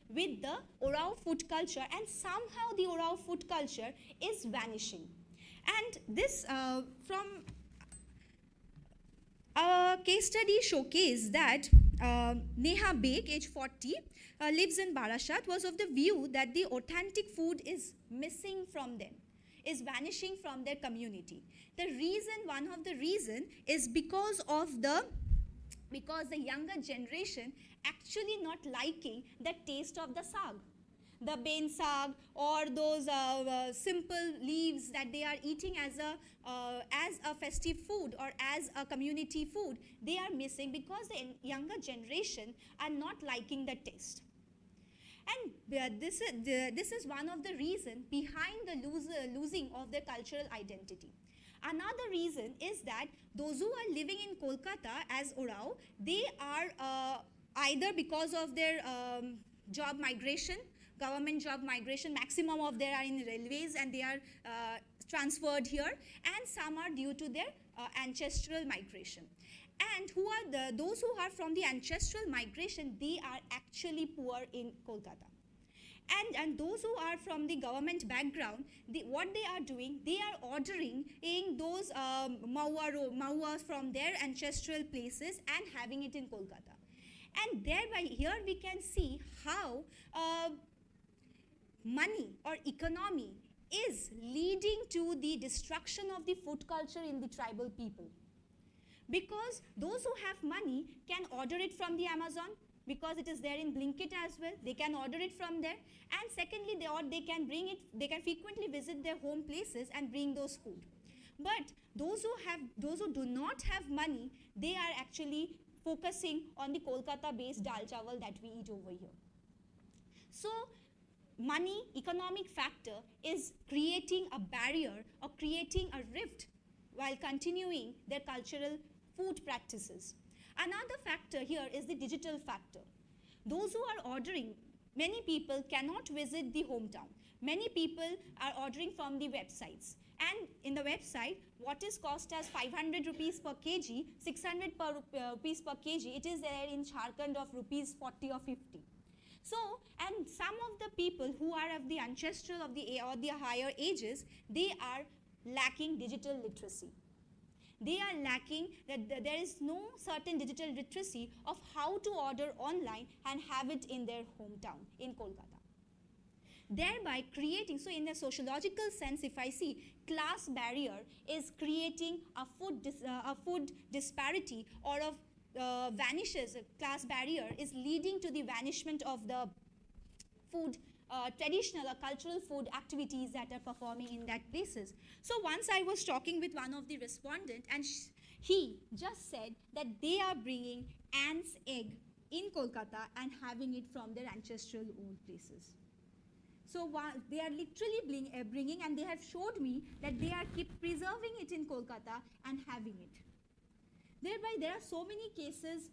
with the Orao food culture, and somehow the Orao food culture is vanishing. And this from a case study showcased that Neha Beg, age 40, lives in Barashat, was of the view that the authentic food is missing from them, is vanishing from their community. One of the reason is because the younger generation actually not liking the taste of the sag, the bean sag, or those simple leaves that they are eating as a festive food or as a community food. They are missing because the younger generation are not liking the taste. And this is one of the reasons behind the losing of their cultural identity. Another reason is that those who are living in Kolkata as Orao, they are either because of their job migration, government job migration, maximum of them are in railways and they are transferred here, and some are due to their ancestral migration. And those who are from the ancestral migration, they are actually poor in Kolkata. And those who are from the government background, what they are doing, they are ordering in those mauas from their ancestral places and having it in Kolkata. And thereby here we can see how money or economy is leading to the destruction of the food culture in the tribal people. Because those who have money can order it from the Amazon, because it is there in Blinkit as well. They can order it from there. And secondly, they can bring it, they can frequently visit their home places and bring those food. But those who do not have money, they are actually focusing on the Kolkata-based dal chawal that we eat over here. So money, economic factor is creating a barrier or creating a rift while continuing their cultural food practices. Another factor here is the digital factor. Those who are ordering, Many people cannot visit the hometown. Many people are ordering from the websites. And in the website, what is cost as 500 rupees per kg, 600 rupees per kg, it is there in Jharkhand of rupees 40 or 50. So, and some of the people who are of the ancestral of the or the higher ages, they are lacking digital literacy. They are lacking that there is no certain digital literacy of how to order online and have it in their hometown in Kolkata. Thereby creating, so in a sociological sense, if I see, class barrier is creating a food disparity, or vanishes, a class barrier is leading to the vanishment of the food, traditional or cultural food activities that are performing in that places. So once I was talking with one of the respondents, and he just said that they are bringing ants' egg in Kolkata and having it from their ancestral old places. So they are literally bringing, and they have showed me that they are keep preserving it in Kolkata and having it. Thereby, there are so many cases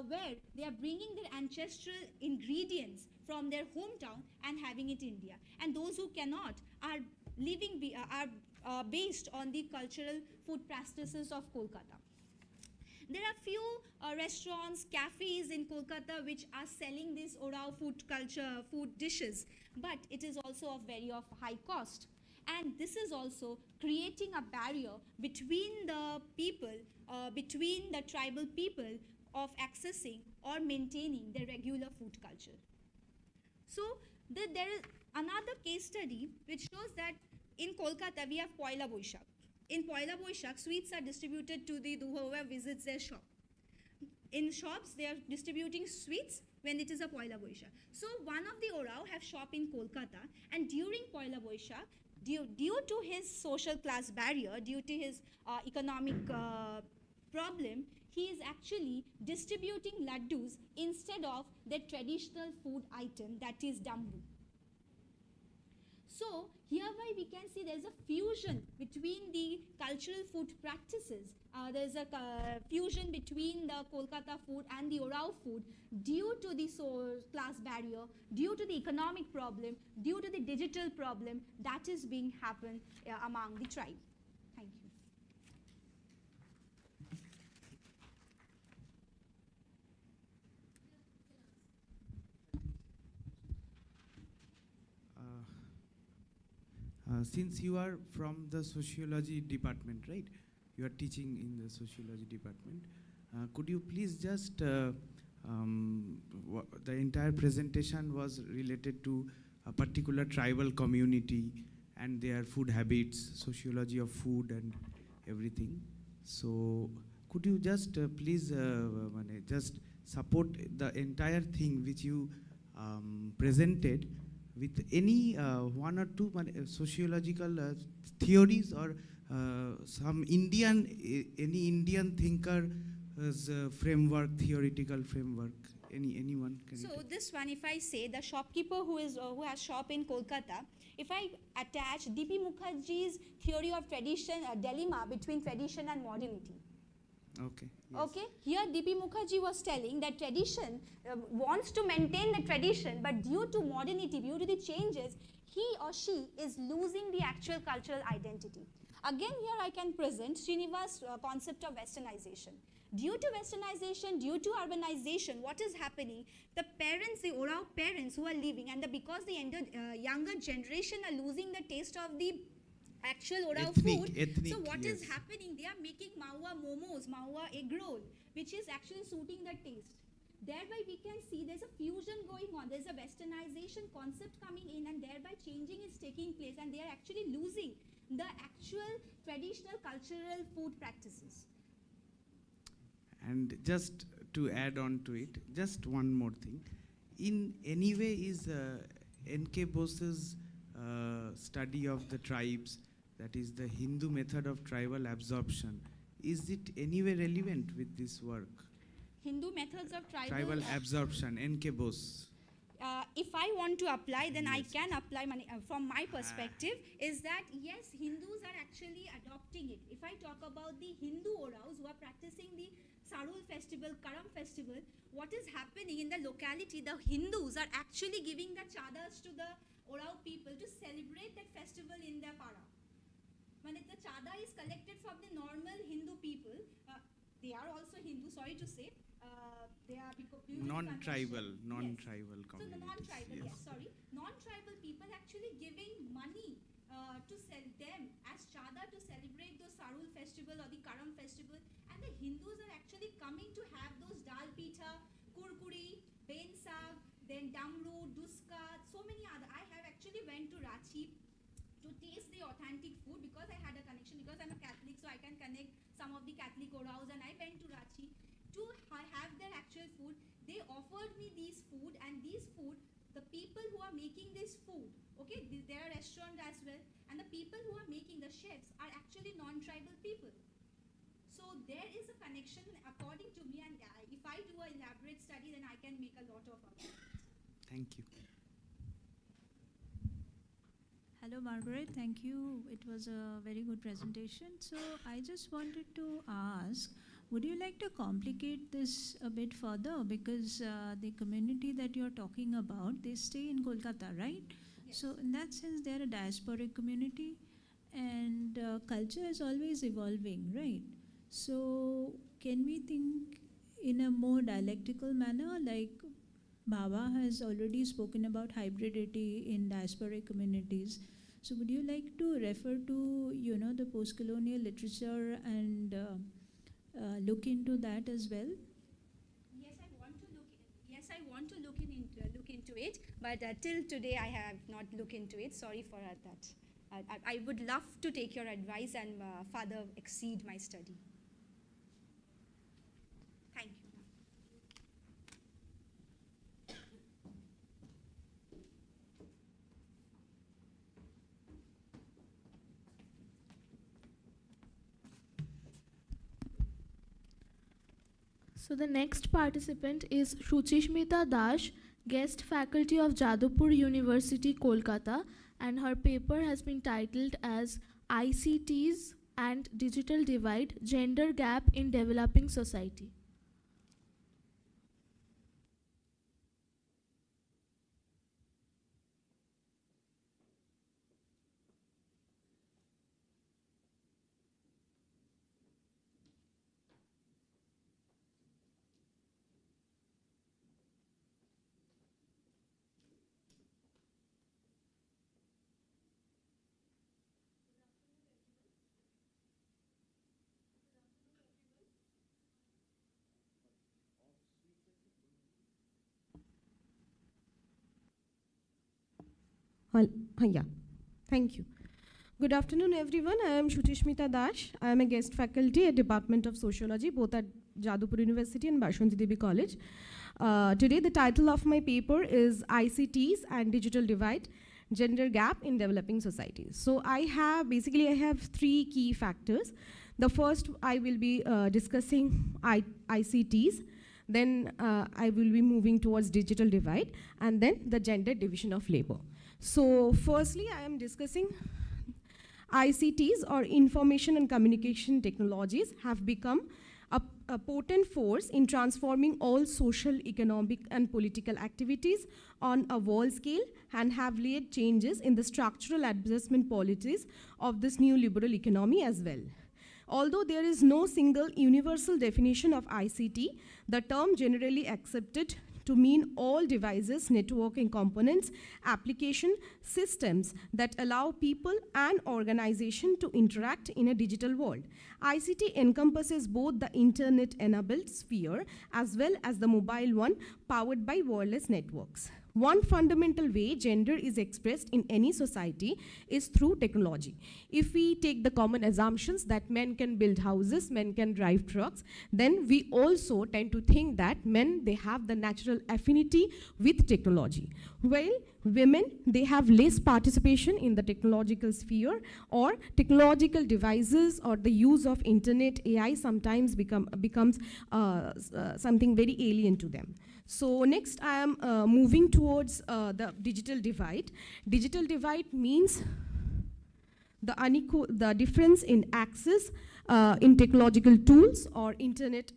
where they are bringing their ancestral ingredients from their hometown and having it in India. And those who cannot are based on the cultural food practices of Kolkata. There are few restaurants, cafes in Kolkata which are selling this Orao food dishes, but it is also of very high cost. And this is also creating a barrier between the people, between the tribal people of accessing or maintaining their regular food culture. So there is another case study which shows that in Kolkata we have Poila Boishak. In Poila Boishak, sweets are distributed to whoever visits their shop. In shops, they are distributing sweets when it is a Poila Boishak. So one of the Orao have shop in Kolkata, and during Poila Boishak, due to his social class barrier, due to his economic problem, he is actually distributing laddus instead of the traditional food item, that is dambu. So hereby we can see there is a fusion between the cultural food practices. There is a fusion between the Kolkata food and the Orao food due to the class barrier, due to the economic problem, due to the digital problem that is being happen among the tribe. Thank you. Since you are from the sociology department, right? You are teaching in the sociology department. Could you please just, the entire presentation was related to a particular tribal community and their food habits, sociology of food and everything. So could you just please just support the entire thing which you presented with any one or two sociological theories, or some any Indian thinker's framework, theoretical framework, anyone can. So this one, if I say the shopkeeper who has shop in Kolkata, if I attach D.P. Mukherjee's theory of tradition, dilemma between tradition and modernity. Okay. Yes. Okay, here D.P. Mukherjee was telling that tradition wants to maintain the tradition, but due to modernity, due to the changes, he or she is losing the actual cultural identity. Again, here I can present Srinivas' concept of westernization. Due to westernization, due to urbanization, what is happening? The parents, the Orao parents who are living, and because the younger generation are losing the taste of the actual Orao food. Ethnic, so what yes. is happening? They are making Mawa momos, Mawa egg roll, which is actually suiting the taste. Thereby we can see there's a fusion going on. There's a westernization concept coming in, and thereby changing is taking place, and they are actually losing the actual traditional cultural food practices. And just to add on to it, just one more thing. In any way is N.K. Bose's study of the tribes, that is the Hindu method of tribal absorption, is it anyway relevant with this work? Hindu methods of Tribal absorption, N.K. Bose. If I want to apply, then I Yes. can apply from my perspective, is that yes, Hindus are actually adopting it. If I talk about the Hindu Oraos who are practicing the Sarul festival, Karam festival, what is happening in the locality, the Hindus are actually giving the chadas to the Orao people to celebrate that festival in their para. When the chada is collected from the normal Hindu people, they are also Hindu, sorry to say, they are non-tribal communities. communities. So the non-tribal, yes, sorry. Non-tribal people actually giving money to sell them as chada to celebrate the Sarul festival or the Karam festival. And the Hindus are actually coming to have those dal pitha, kurkuri, ben sag, then damru, duska, so many other. I have actually went to Ranchi to taste the authentic food because I had a connection, because I'm a Catholic, so I can connect some of the Catholic oraos, and I went to Ranchi to have their actual food. They offered me these food, and these food, the people who are making this food, okay, there are restaurants as well, and the people who are making, the chefs, are actually non-tribal people. So there is a connection according to me, and if I do an elaborate study, then I can make a lot of it. Thank you. Hello, Margaret. Thank you. It was a very good presentation. So I just wanted to ask, would you like to complicate this a bit further? Because the community that you're talking about, they stay in Kolkata, right? Yes. So in that sense, they're a diasporic community, and culture is always evolving, right? So can we think in a more dialectical manner, like Baba has already spoken about hybridity in diasporic communities. So would you like to refer to, the post-colonial literature and look into that as well? Yes, I want to look into it, but till today I have not looked into it. Sorry for that. I would love to take your advice and further exceed my study. Thank you. So the next participant is Shuchishmita Dash, guest faculty of Jadavpur University, Kolkata, and her paper has been titled as ICTs and Digital Divide, Gender Gap in Developing Society. Yeah, thank you. Good afternoon, everyone. I am Shuchishmita Dash. I am a guest faculty at Department of Sociology, both at Jadavpur University and Bashanti Devi College. Today, the title of my paper is ICTs and Digital Divide, Gender Gap in Developing Societies. So I have 3 key factors. The first, I will be discussing ICTs. Then I will be moving towards digital divide, and then the gender division of labor. So firstly, I am discussing ICTs, or information and communication technologies, have become a potent force in transforming all social, economic, and political activities on a world scale, and have led changes in the structural adjustment policies of this new liberal economy as well. Although there is no single universal definition of ICT, the term generally accepted to mean all devices, networking components, application systems that allow people and organizations to interact in a digital world. ICT encompasses both the internet-enabled sphere as well as the mobile one powered by wireless networks. One fundamental way gender is expressed in any society is through technology. If we take the common assumptions that men can build houses, men can drive trucks, then we also tend to think that men, they have the natural affinity with technology. While women, they have less participation in the technological sphere, or technological devices or the use of internet, AI sometimes becomes something very alien to them. So next, I am moving towards the digital divide. Digital divide means the difference in access in technological tools or internet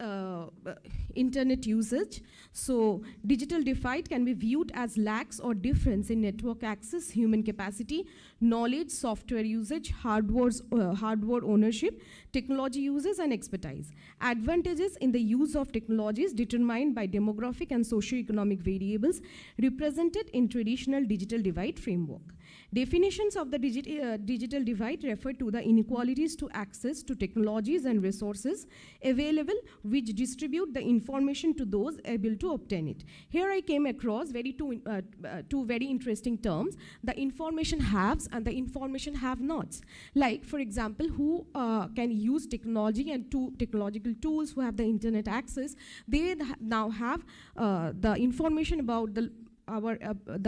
usage. So digital divide can be viewed as lacks or difference in network access, human capacity, knowledge, software usage, hardware ownership, technology uses, and expertise. Advantages in the use of technologies determined by demographic and socio-economic variables represented in traditional digital divide framework. Definitions of the digital divide refer to the inequalities to access to technologies and resources available which distribute the information to those able to obtain it. Here I came across two very interesting terms, the information haves and the information have-nots. Like, for example, who can use technology and technological tools, who have the internet access, they now have the information about the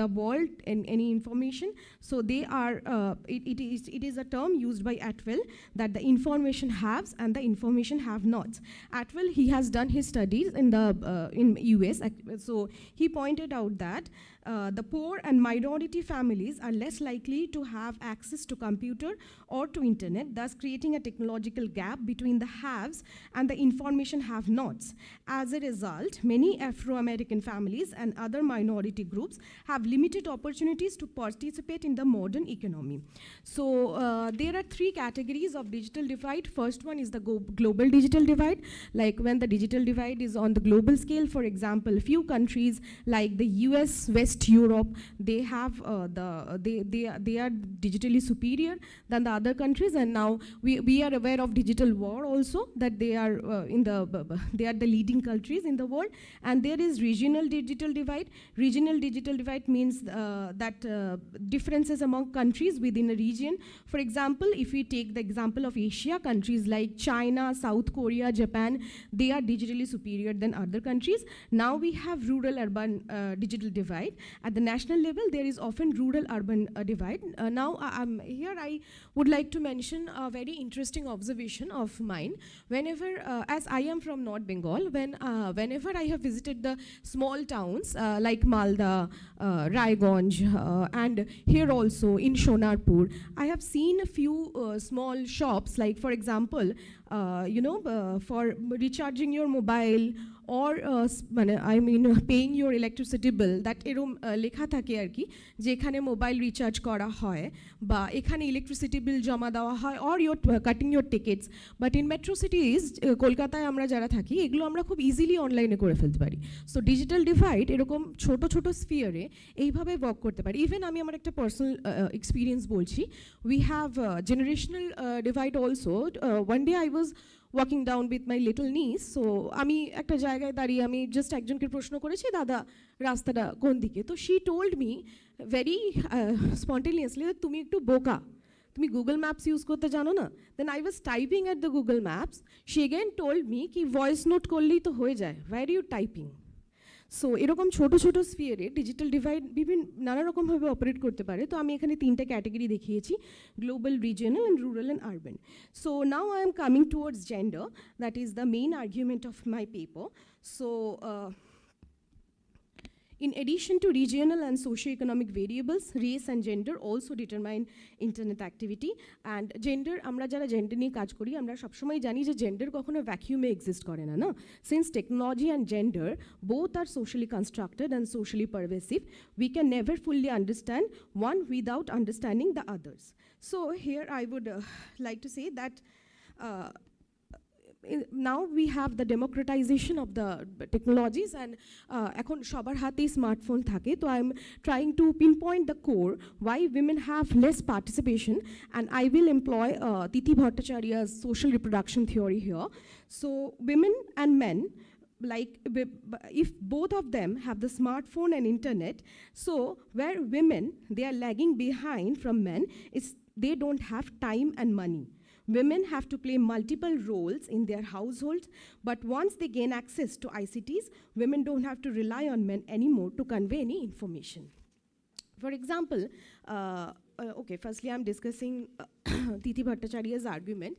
world and any information. So they are, it is a term used by Atwell that the information haves and the information have-nots. Atwell, he has done his studies in US, so he pointed out that the poor and minority families are less likely to have access to computer or to internet, thus creating a technological gap between the haves and the information have-nots. As a result, many Afro-American families and other minority groups have limited opportunities to participate in the modern economy. So there are three categories of digital divide. First one is the global digital divide, like when the digital divide is on the global scale. For example, few countries like the US, West Europe, they have they are digitally superior than the other countries, and now we are aware of digital war also, that they are they are the leading countries in the world. And there is regional digital divide. Regional digital divide means that differences among countries within a region. For example, if we take the example of Asia, countries like China, South Korea, Japan, they are digitally superior than other countries. Now we have rural-urban digital divide. At the national level, there is often rural-urban divide. Now, here I would like to mention a very interesting observation of mine. Whenever, as I am from North Bengal, whenever I have visited the small towns like Malda, Raiganj, and here also in Sonarpur, I have seen a few small shops, like for example, for recharging your mobile or paying your electricity bill, that erom lekha thake ar ki jekhane mobile recharge kora hoy ba ekhane electricity bill jama dewa hoy, or you're cutting your tickets. But in metro cities, kolkataয় আমরা যারা থাকি, এগুলো আমরা খুব easily অনলাইনে করে ফেলতে পারি। সো ডিজিটাল ডিভাইড এরকম ছোট ছোট স্ফিয়ারে এইভাবে ওয়ার্ক করতে পারি। ইভেন আমি আমার একটা পার্সোনাল এক্সপিরিয়েন্স বলছি। We have generational divide also. One day I was walking down with my little niece. So আমি একটা জায়গায় দাঁড়িয়ে আমি জাস্ট একজনকে প্রশ্ন করেছি, দাদা রাস্তাটা কোন দিকে? তো she told me very spontaneously that তুমি একটু বোকা, তুমি গুগল ম্যাপস ইউজ করতে জানো না? Then I was typing at the Google Maps. She again told me কি ভয়েস নোট করলেই তো হয়ে যায়, why are you typing? So এরকম ছোট ছোট স্ফিয়ারে ডিজিটাল ডিভাইড নানা রকমভাবে অপারেট করতে পারে। তো আমি এখানে তিনটা ক্যাটাগরি দেখিয়েছি, global, regional, and rural and urban. So now I am coming towards gender, that is the main argument of my paper. So in addition to regional and socio-economic variables, race and gender also determine internet activity. And gender, আমরা যারা gender নিয়ে কাজ করি, আমরা সবসময় জানি যে gender কখনো vacuum exist করে না, না? Since technology and gender both are socially constructed and socially pervasive, we can never fully understand one without understanding the others. So here I would like to say that now we have the democratization of the technologies, and এখন সবার হাতেই smartphone থাকে। তো I am trying to pinpoint the core why women have less participation, and I will employ Titi Bhattacharya's social reproduction theory here. So women and men, like if both of them have the smartphone and internet, so where women, they are lagging behind from men, is they don't have time and money. Women have to play multiple roles in their households, but once they gain access to ICTs, women don't have to rely on men anymore to convey any information. For example, okay, firstly I'm discussing Titi Bhattacharya's argument.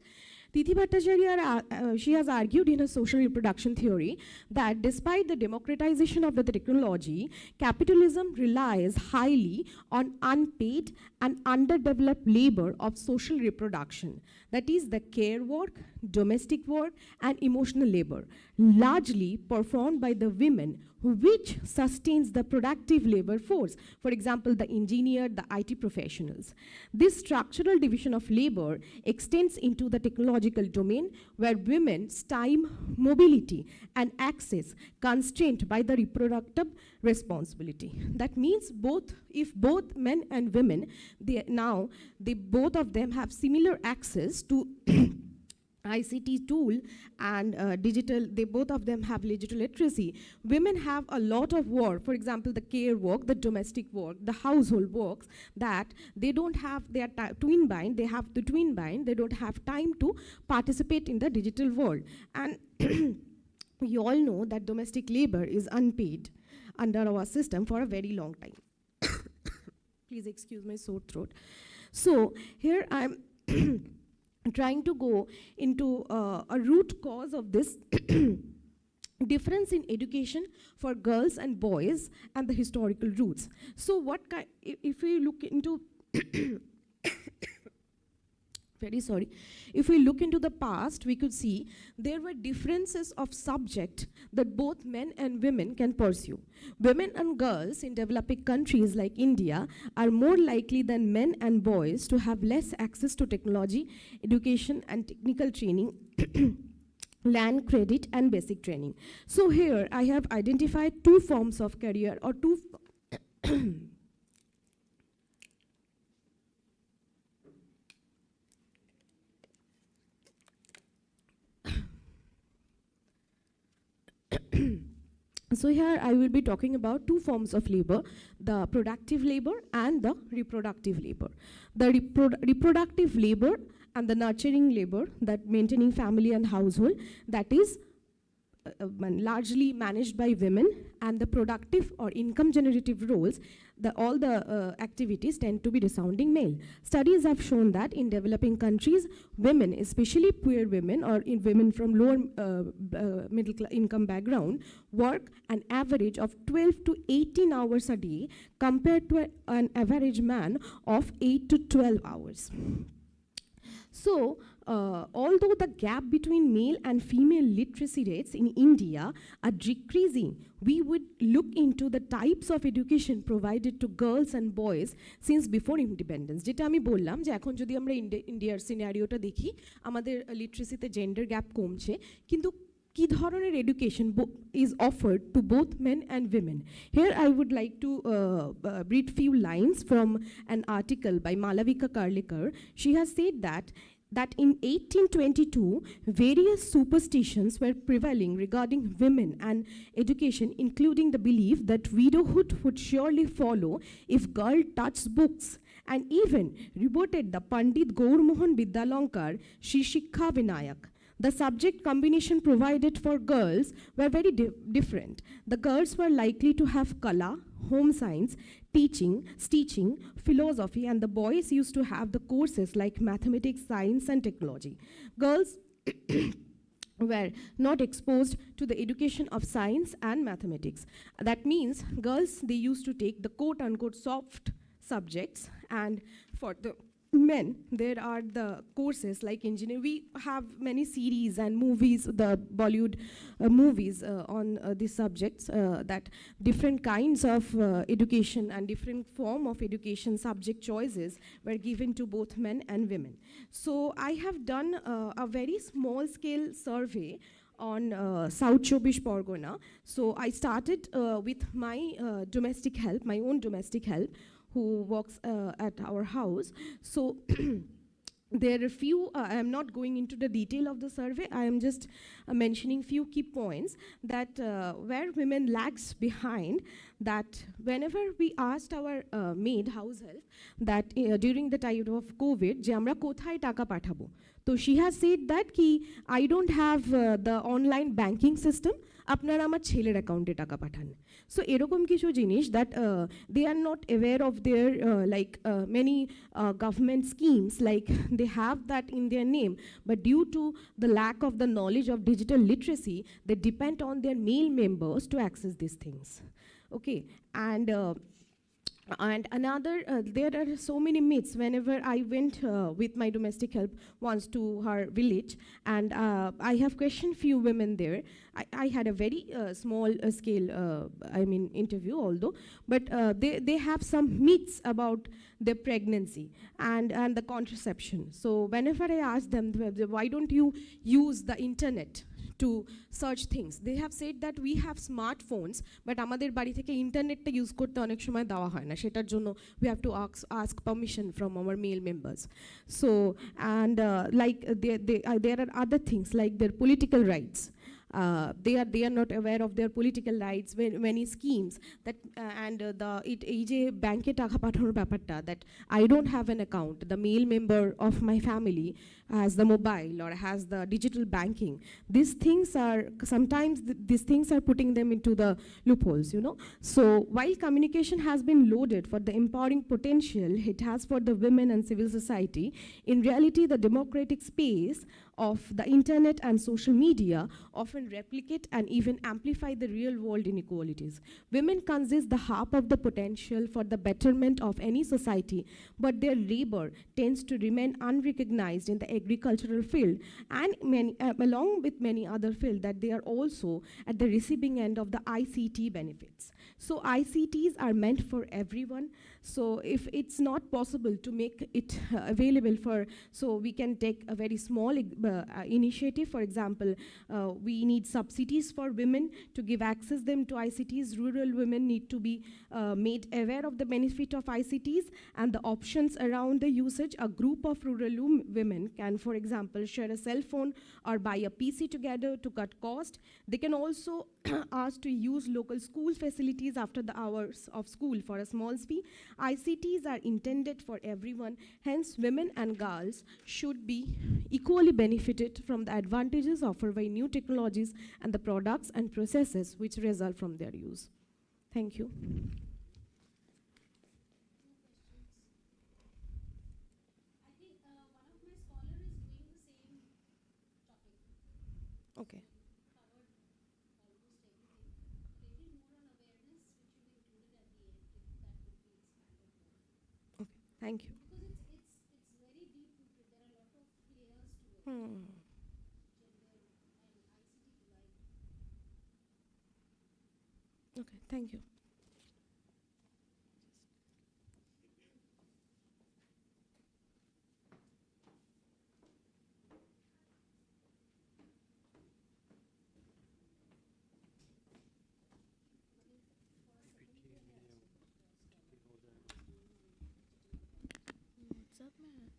Tithi Bhattacharya, she has argued in her social reproduction theory that despite the democratization of the technology, capitalism relies highly on unpaid and underdeveloped labor of social reproduction. That is the care work, domestic work, and emotional labor, largely performed by the women, which sustains the productive labor force. For example, the engineer, the IT professionals. This structural division of labor extends into the technological domain, where women's time, mobility, and access constrained by the reproductive responsibility. That means if both men and women, both of them have similar access to ICT tool and digital, both of them have digital literacy. Women have a lot of work, for example, the care work, the domestic work, the household works, that they don't have, they are twin bind, they have the twin bind, they don't have time to participate in the digital world. And we all know that domestic labor is unpaid under our system for a very long time. Please excuse my sore throat. So here I'm trying to go into a root cause of this difference in education for girls and boys and the historical roots. So what kind, if we look into very sorry, if we look into the past, we could see there were differences of subject that both men and women can pursue. Women and girls in developing countries like India are more likely than men and boys to have less access to technology, education, and technical training, land credit, and basic training. So here I have identified two forms of career, or two so here I will be talking about two forms of labor, the productive labor and the reproductive labor. The reproductive labor and the nurturing labor, that maintaining family and household, that is largely managed by women, and the productive or income generative roles, all the activities tend to be resounding male. Studies have shown that in developing countries, women, especially poor women or in women from lower middle income background, work an average of 12 to 18 hours a day compared to an average man of 8 to 12 hours. So, although the gap between male and female literacy rates in India are decreasing, we would look into the types of education provided to girls and boys since before independence. যেটা আমি বললাম যে এখন যদি আমরা ইন্ডিয়ার সিনারিওটা দেখি, আমাদের লিটারেসিতে জেন্ডার গ্যাপ কমছে, কিন্তু কি ধরনের education is offered to both men and women. Here I would like to read few lines from an article by Malavika Karlekar. She has said that in 1822, various superstitions were prevailing regarding women and education, including the belief that widowhood would surely follow if girl touched books, and even rebutted the Pandit Gaurmohan Vidyalankar Shri Shikha Vinayak. The subject combination provided for girls were very different. The girls were likely to have kala, home science, teaching, stitching, philosophy, and the boys used to have the courses like mathematics, science, and technology. Girls were not exposed to the education of science and mathematics. That means girls, they used to take the quote-unquote soft subjects, and for the men, there are the courses like engineering. We have many series and movies, the Bollywood movies on these subjects, that different kinds of education and different form of education subject choices were given to both men and women. So I have done a very small scale survey on South Chobbish Pargona. So I started with my domestic help, my own domestic help, who works at our house. So there are few, I am not going into the detail of the survey, I am just mentioning few key points that where women lags behind, that whenever we asked our maid house help that during the time of COVID, যে আমরা কোথায় টাকা পাঠাবো, So she has said that ki I don't have the online banking system, আপনারা আমার ছেলের অ্যাকাউন্টে টাকা পাঠান। So এরকম কিছু জিনিস that they are not aware of their many government schemes, like they have that in their name, but due to the lack of the knowledge of digital literacy, they depend on their male members to access these things. Okay, and another, there are so many myths. Whenever I went with my domestic help once to her village, and I have questioned few women there. I had a very small scale, interview, although, but they have some myths about their pregnancy and the contraception. So whenever I ask them, why don't you use the internet to search things, they have said that we have smartphones, but আমাদের বাড়ি থেকে ইন্টারনেটটা use করতে অনেক সময় দেওয়া হয় না, সেটার জন্য we have to ask permission from our male members. So and there are other things like their political rights. They are not aware of their political rights, many schemes that এই যে ব্যাংকে টাকা পাঠানোর ব্যাপারটা, that I don't have an account, the male member of my family has the mobile or has the digital banking. These things are sometimes these things are putting them into the loopholes, you know. So while communication has been loaded for the empowering potential it has for the women and civil society, in reality the democratic space of the internet and social media often replicate and even amplify the real world inequalities. Women consist the half of the potential for the betterment of any society, but their labor tends to remain unrecognized in the agricultural field and along with many other fields, that they are also at the receiving end of the ICT benefits. So ICTs are meant for everyone. So if it's not possible to make it available for, so we can take a very small initiative. For example, we need subsidies for women to give access them to ICTs. Rural women need to be made aware of the benefit of ICTs and the options around the usage. A group of rural women can, for example, share a cell phone or buy a PC together to cut cost. They can also ask to use local school facilities after the hours of school for a small fee. ICTs are intended for everyone, hence women and girls should be equally benefited from the advantages offered by new technologies and the products and processes which result from their use. Thank you. Okay. Okay, thank you. Okay, thank you. What's up, man?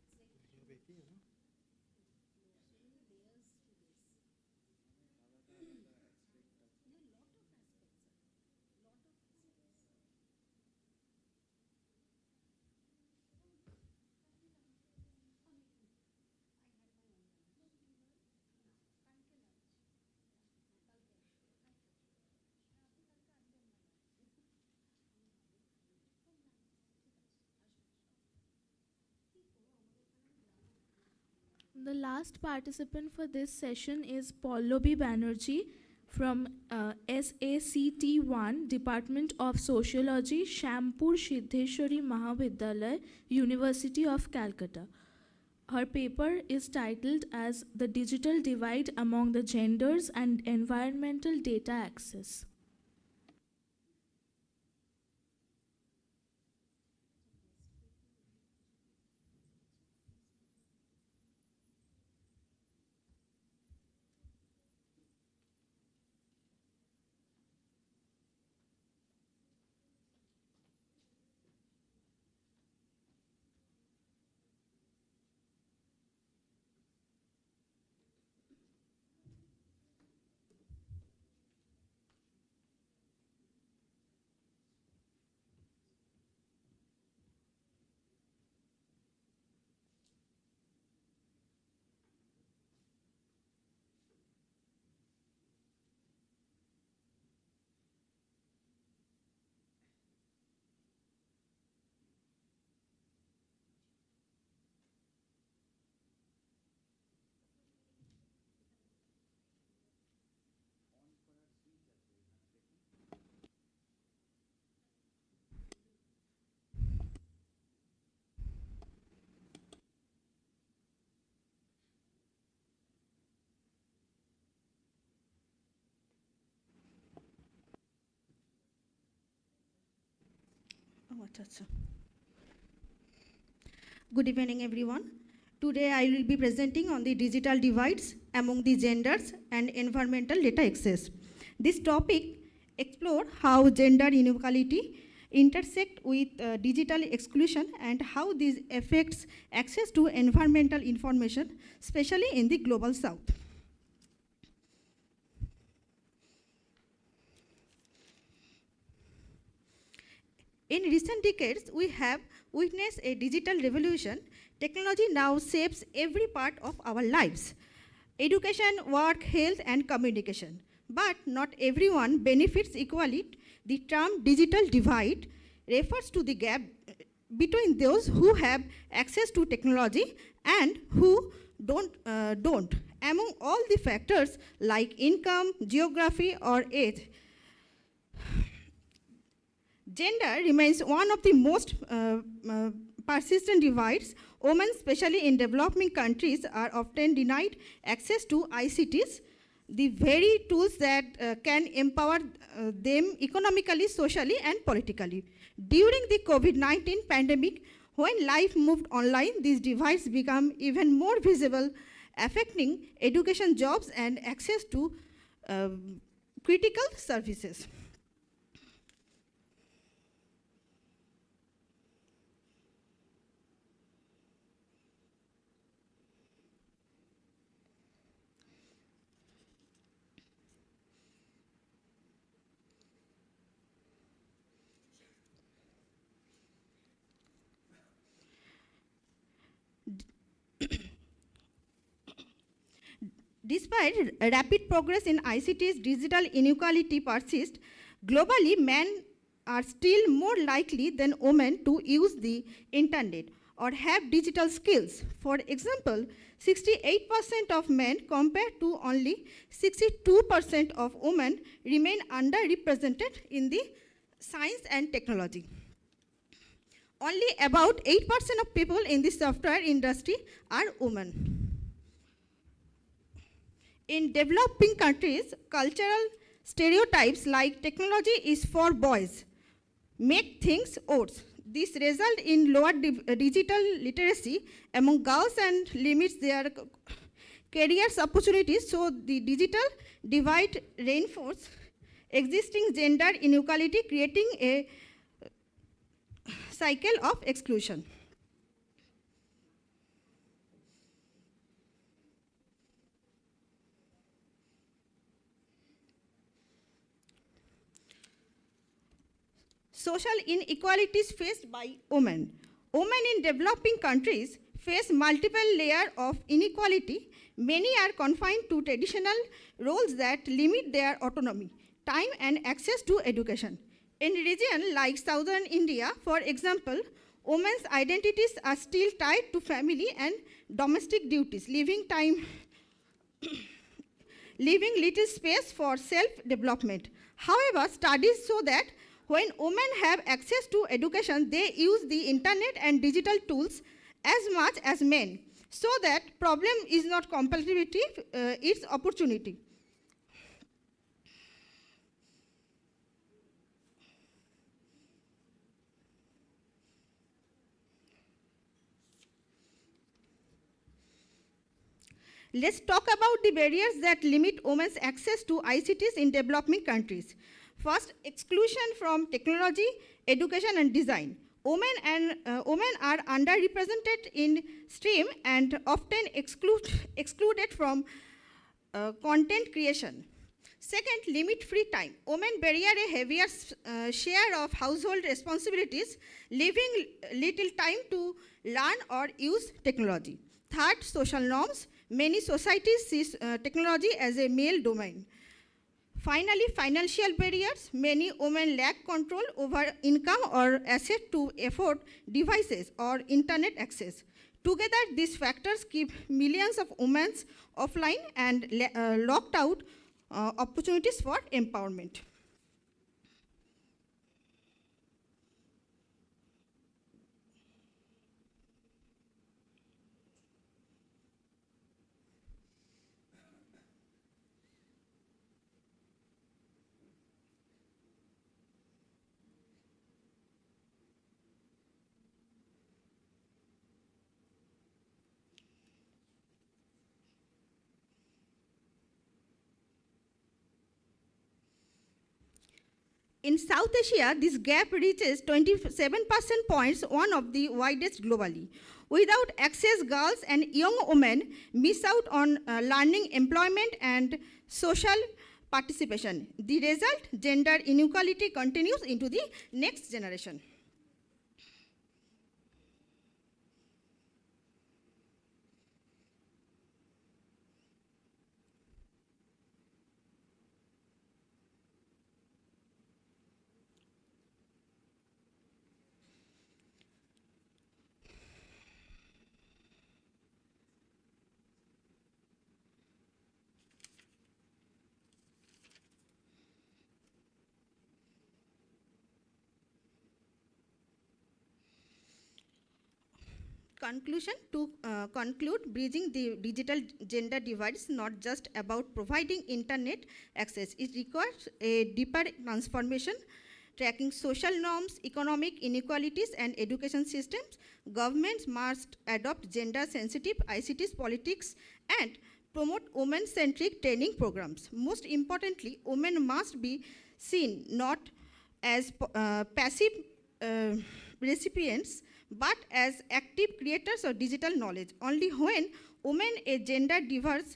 The last participant for this session is Pallavi Banerjee from SACT1, Department of Sociology, Shampur Siddheshwari Mahavidyalaya, University of Calcutta. Her paper is titled as The Digital Divide Among the Genders and Environmental Data Access. Good evening, everyone. Today I will be presenting on the digital divides among the genders and environmental data access. This topic explores how gender inequality intersect with digital exclusion and how this affects access to environmental information, especially in the global south. In recent decades, we have witnessed a digital revolution. Technology now shapes every part of our lives: education, work, health, and communication. But not everyone benefits equally. The term digital divide refers to the gap between those who have access to technology and who don't. Among all the factors like income, geography, or age, gender remains one of the most persistent divides. Women, especially in developing countries, are often denied access to ICTs, the very tools that can empower them economically, socially, and politically. During the COVID-19 pandemic, when life moved online, these divides become even more visible, affecting education, jobs, and access to critical services. Despite rapid progress in ICTs, digital inequality persists. Globally, men are still more likely than women to use the internet or have digital skills. For example, 68% of men compared to only 62% of women remain underrepresented in the science and technology. Only about 8% of people in the software industry are women. In developing countries, cultural stereotypes like technology is for boys make things worse. This results in lower digital literacy among girls and limits their careers opportunities. So the digital divide reinforces existing gender inequality, creating a cycle of exclusion. Social inequalities faced by women. Women in developing countries face multiple layers of inequality. Many are confined to traditional roles that limit their autonomy, time, and access to education. In regions like southern India, for example, women's identities are still tied to family and domestic duties, leaving little space for self-development. However, studies show that when women have access to education, they use the internet and digital tools as much as men. So that problem is not competitivity, it's opportunity. Let's talk about the barriers that limit women's access to ICTs in developing countries. First, exclusion from technology, education, and design. Women are underrepresented in STEM and often excluded from content creation. Second, limit free time. Women bear a heavier share of household responsibilities, leaving little time to learn or use technology. Third, social norms. Many societies see technology as a male domain. Finally, financial barriers. Many women lack control over income or asset to afford devices or internet access. Together, these factors keep millions of women offline and locked out opportunities for empowerment. In South Asia, this gap reaches 27% points, one of the widest globally. Without access, girls and young women miss out on learning, employment, and social participation. The result, gender inequality continues into the next generation. Conclusion, to conclude, bridging the digital gender divide is not just about providing internet access. It requires a deeper transformation, tracking social norms, economic inequalities, and education systems. Governments must adopt gender-sensitive ICTs politics and promote women-centric training programs. Most importantly, women must be seen not as passive recipients, but as active creators of digital knowledge. Only when women and gender diverse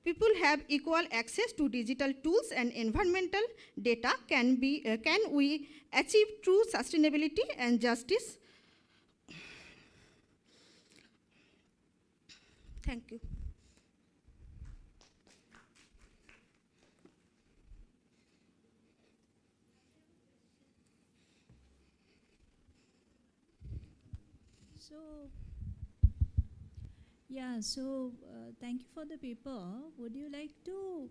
people have equal access to digital tools and environmental data can we achieve true sustainability and justice. Thank you. Thank you for the paper. Would you like to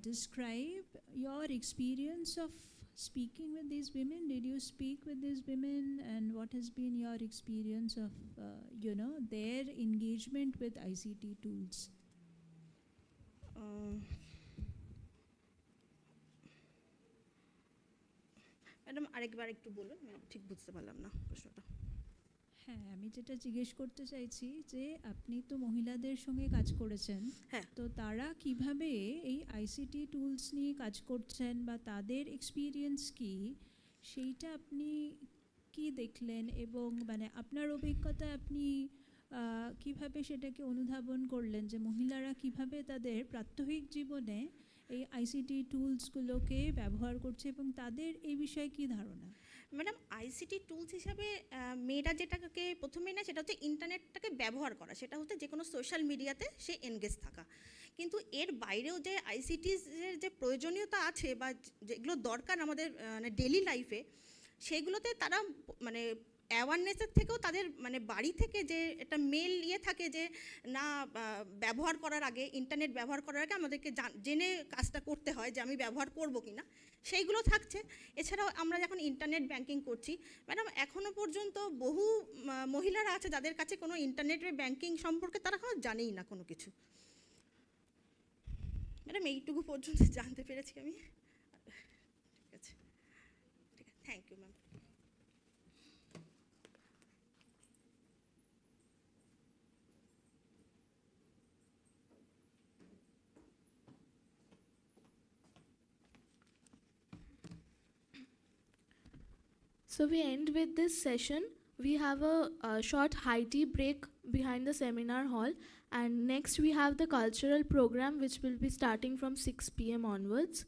describe your experience of speaking with these women? Did you speak with these women, and what has been your experience of their engagement with ICT tools? Madam আরেকবার একটু বলুন, ঠিক বুঝতে পারলাম না প্রশ্নটা। হ্যাঁ, আমি যেটা জিজ্ঞেস করতে চাইছি যে আপনি তো মহিলাদের সঙ্গে কাজ করেছেন, হ্যাঁ, তো তারা কিভাবে এই আইসিটি টুলস নিয়ে কাজ করছেন বা তাদের এক্সপিরিয়েন্স কি, সেইটা আপনি কি দেখলেন, এবং মানে আপনার অভিজ্ঞতায় আপনি কিভাবে সেটাকে অনুধাবন করলেন যে মহিলারা কিভাবে তাদের প্রাত্যহিক জীবনে এই আইসিটি টুলসগুলোকে ব্যবহার করছে এবং তাদের এই বিষয়ে কি ধারণা? ম্যাডাম, আইসিটি টুলস হিসাবে মেয়েরা যেটাকে প্রথমে না, সেটা হচ্ছে ইন্টারনেটটাকে ব্যবহার করা, সেটা হচ্ছে যে কোনো সোশ্যাল মিডিয়াতে সে এনগেজ থাকা। কিন্তু এর বাইরেও যে আইসিটির যে প্রয়োজনীয়তা আছে বা যেগুলো দরকার আমাদের মানে ডেলি লাইফে, সেইগুলোতে তারা মানে অ্যাওয়ারনেসের থেকেও তাদের মানে বাড়ি থেকে যে একটা মেল থাকে যে না, ব্যবহার করার আগে, ইন্টারনেট ব্যবহার করার আগে আমাদেরকে জেনে কাজটা করতে হয় যে আমি ব্যবহার করব কি না, সেইগুলো থাকছে। এছাড়াও আমরা যখন ইন্টারনেট ব্যাংকিং করছি, ম্যাডাম এখনও পর্যন্ত বহু মহিলারা আছে যাদের কাছে কোনো ইন্টারনেটের ব্যাংকিং সম্পর্কে তারা এখনও জানেই না কোনো কিছু। ম্যাডাম এইটুকু পর্যন্ত জানতে পেরেছি আমি। ঠিক আছে, ঠিক আছে, thank you ma'am. So we end with this session. We have a short high tea break behind the seminar hall, and next we have the cultural program which will be starting from 6 p.m. onwards.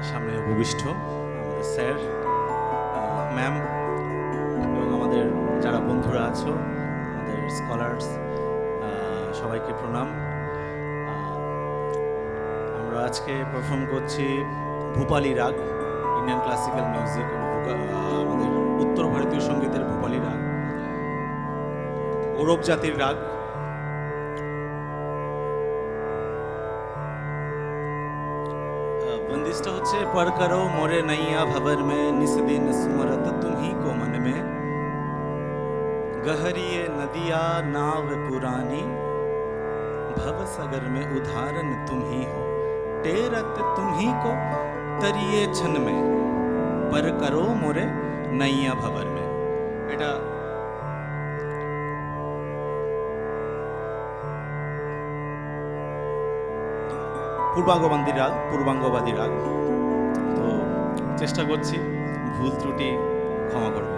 সামনে উপবিষ্ট আমাদের sir, ma'am এবং আমাদের যারা বন্ধুরা আছো, আমাদের scholars, সবাইকে প্রণাম। আমরা আজকে পারফর্ম করছি ভূপালী রাগ, ইন্ডিয়ান ক্লাসিক্যাল মিউজিক, আমাদের উত্তর ভারতীয় সঙ্গীতের ভূপালী রাগ, ওরব জাতির রাগ। बंदिशटा होच्छे पर करो मोरे नैया भवर में निस दिन सुमरत तुम्ही को मन में, गहरिए नदिया नाव पुरानी, भव सागर में उदाहरण तुम ही हो, टेरत तुम ही को तरिए छन में, पर करो मोरे नैया भवर में। এটা পূর্বাঙ্গবাদী রাগ। তো চেষ্টা করছি, ভুল ত্রুটি ক্ষমা করব।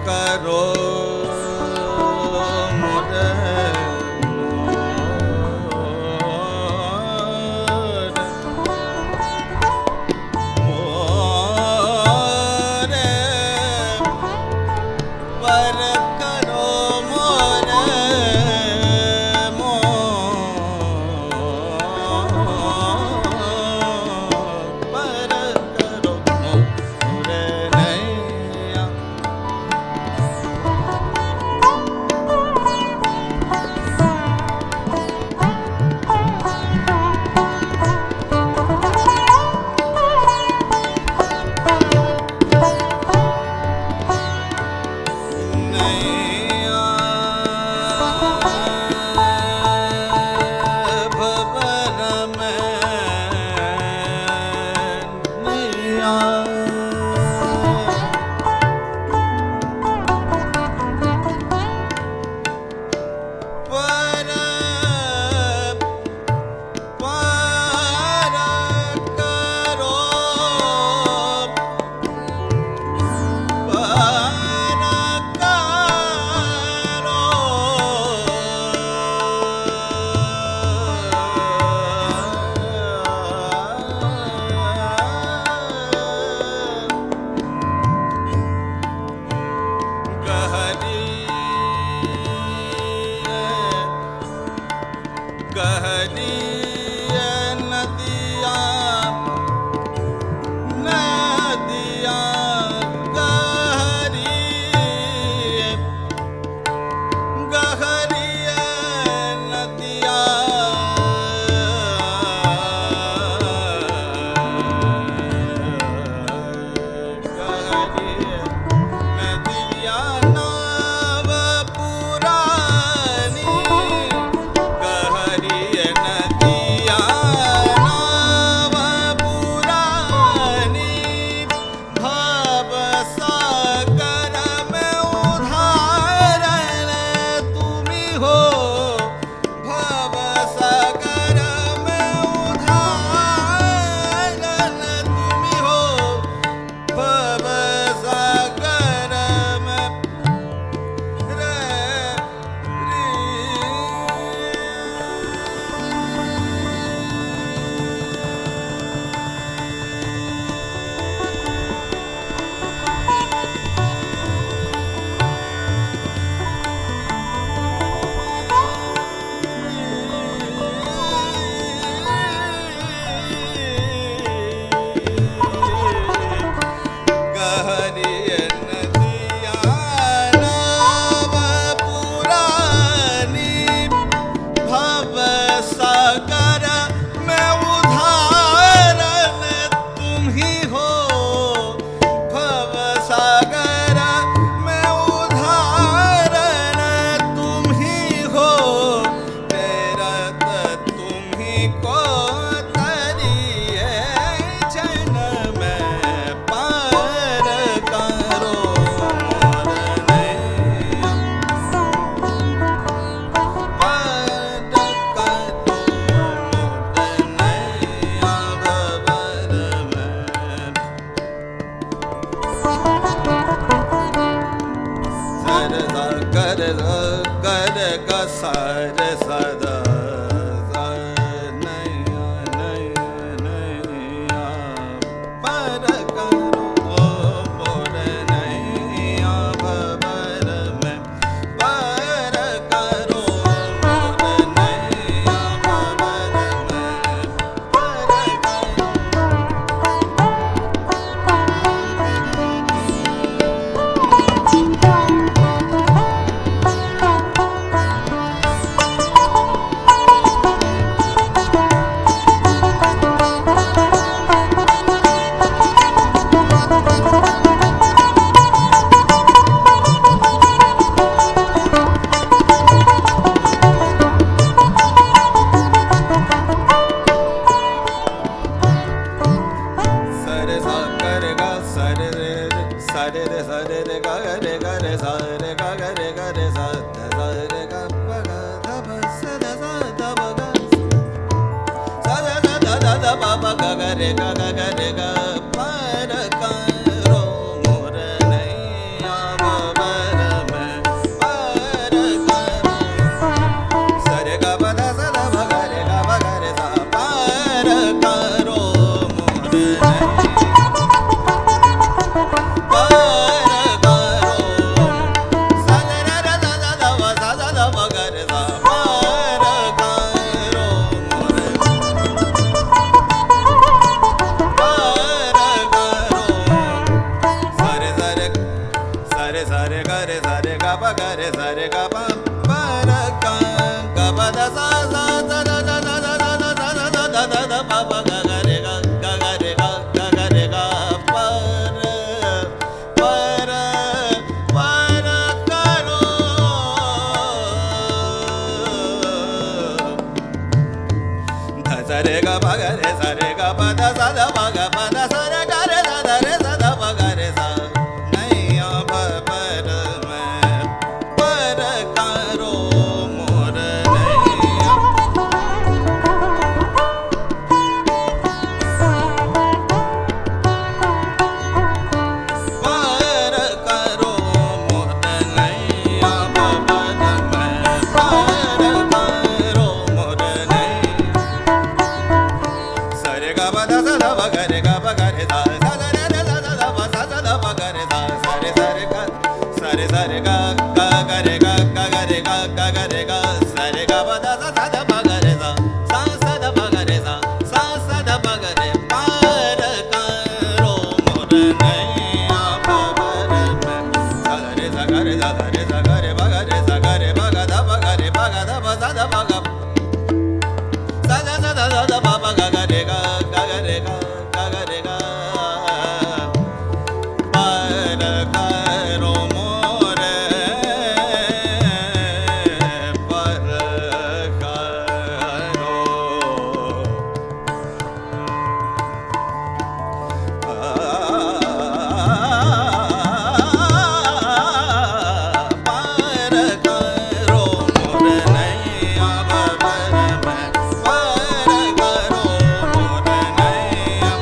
करो मोरे Ga ga re ga pa ra ka ro mor naiya re sa re ga pa ga re sa re ga pa pa ra ga pa da sa sa da da da da da da da da da da da da pa pa ga ga re ga re ga re ga pa ra pa ra karo da sa re ga pa ga re sa re ga pa da sa da pa ga pa da sa re ga re sa da re sa da pa ga re sa naiya pa par mein par karo mor naiya par karo mor naiya pa par mein par karo mor naiya sa re ga pa da sa da pa ga re sa sa da re da da da pa sa sa da pa ga re sa re ga sa re ga ga re ga re ga sa re ga pa da sa da pa ga re sa da pa ga re sa da pa ga re par karo mor naiya pa par mein sa re sa ga re sa ga re pa ga re sa ga re pa ga da pa sa da pa ga sa da da da da pa pa ga re ga re ga par karo mor par karo par karo mor naiya pa par mein par karo mor naiya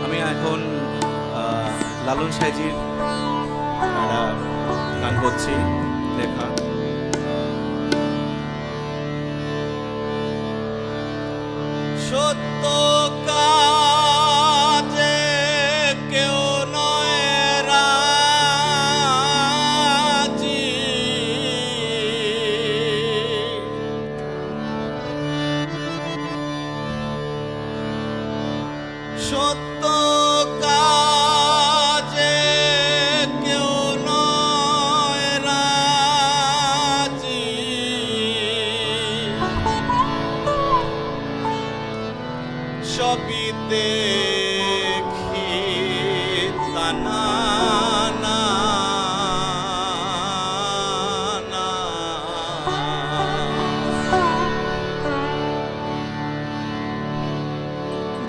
আমি এখন লালন সাইজির একটা গান করছি লেখা সত্য কাজে কেউ নয় রাজি সত্য কাজে কেউ নয় রাজি সবই দেখি তা না না না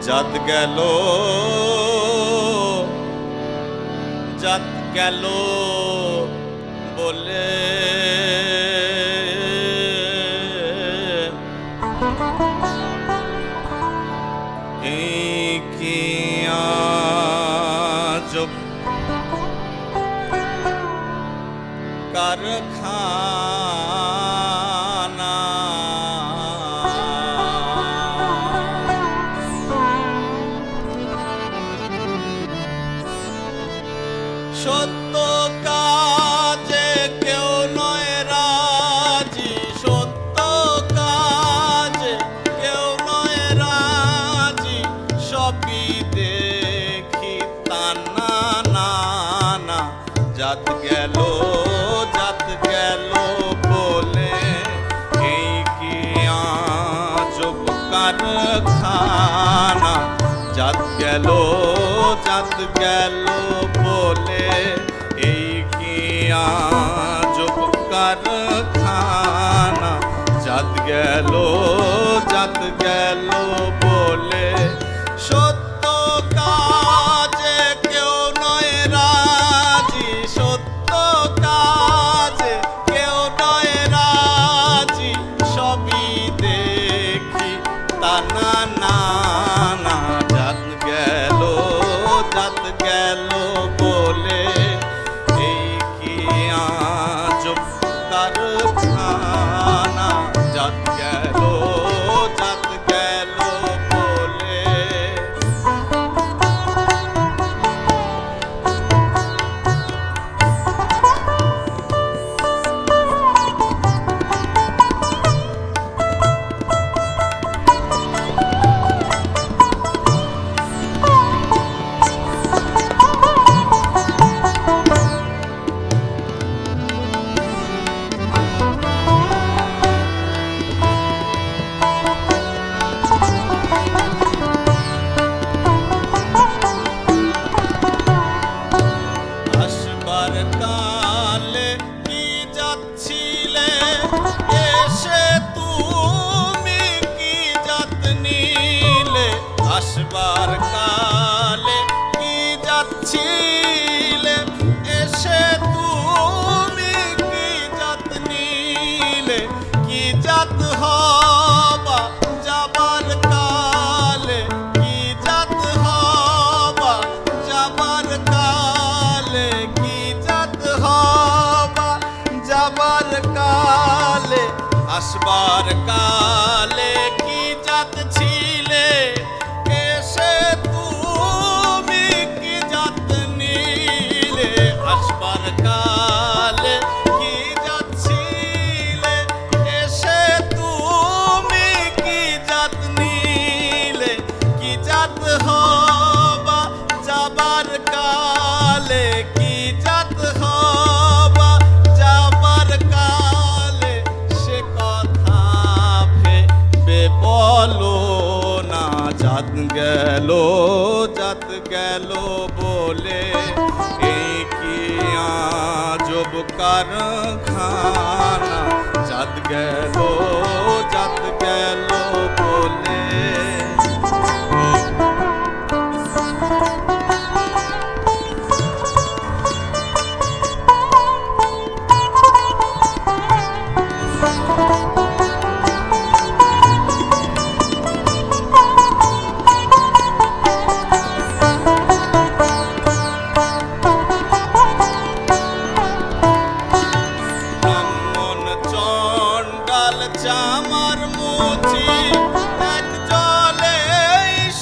জাত গেল বলে এই কি আজব কারখানা। সত্য কাজে কেউ নয় রাজি, সত্য কাজে কেউ নয় রাজি, সবই দেখি তানা না না। জাত গেল বলে এই কি আজব কারখানা। জাত গেল বলে এই কি আজব কারখানা। জাত গেল বলে সত্য কাজে কেউ নয় রাজি, সত্য কাজে কেউ নয় রাজি, সবই দেখি তানা না না। জাত গেল বলে এই কি আজব কারখানা। জাত গেল বলে। আসবার কালে কি যাচ্ছিলে এসে তুমি কি জাত নিলে। আসবার কালে কি যাচ্ছিলে এসে তুমি কি জাত নিলে। কি জাত হবা যাবার কালে, কি জাত হবা যাবার কালে, কি জাত হবা যাবার কালে। আসবার কালে কি জাত ছিলে এসে তুমি কি জাত নিলে। আসবার কালে কি জাত ছিলে এসে তুমি কি জাত নিলে। কি জাত হবা যাবার কালে, কি জাত হবা যাবার কালে, সে কথা ভেবে বলো না। জাত গেল বলে এই কি আজব কারখানা। জাত গেল বলে। ব্রাহ্মণ চণ্ডাল চামার মুচি এক জলে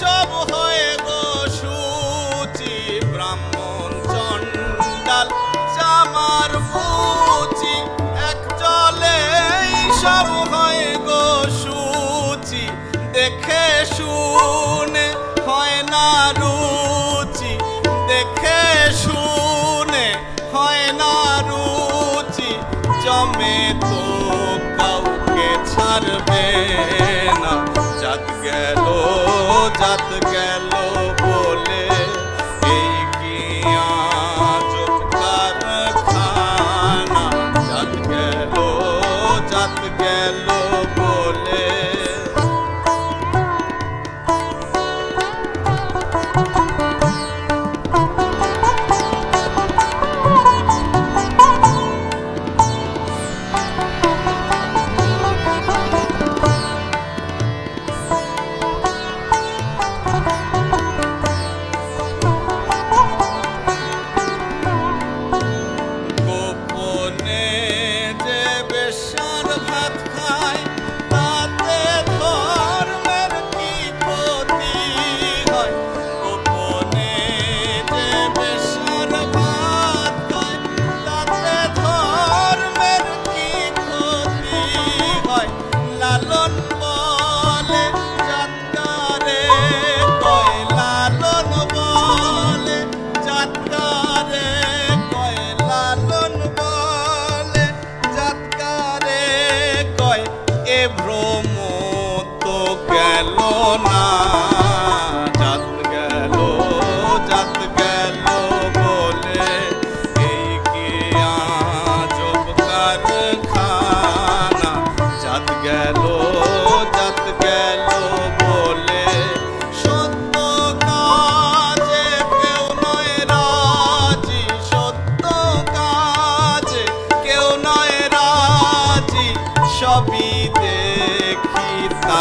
সব হয়ে গো সূচি। ব্রাহ্মণ চণ্ডাল চামার মুচি এক জলে সব হয়ে গো সূচি। দেখে শুনে হয় না রুচি, দেখে শুনে হয় না রুচি। জমে তো কাউকে ছাড়বে না। জাত গেল বলে এই কি আজব কারখানা। জাত গেল বলে।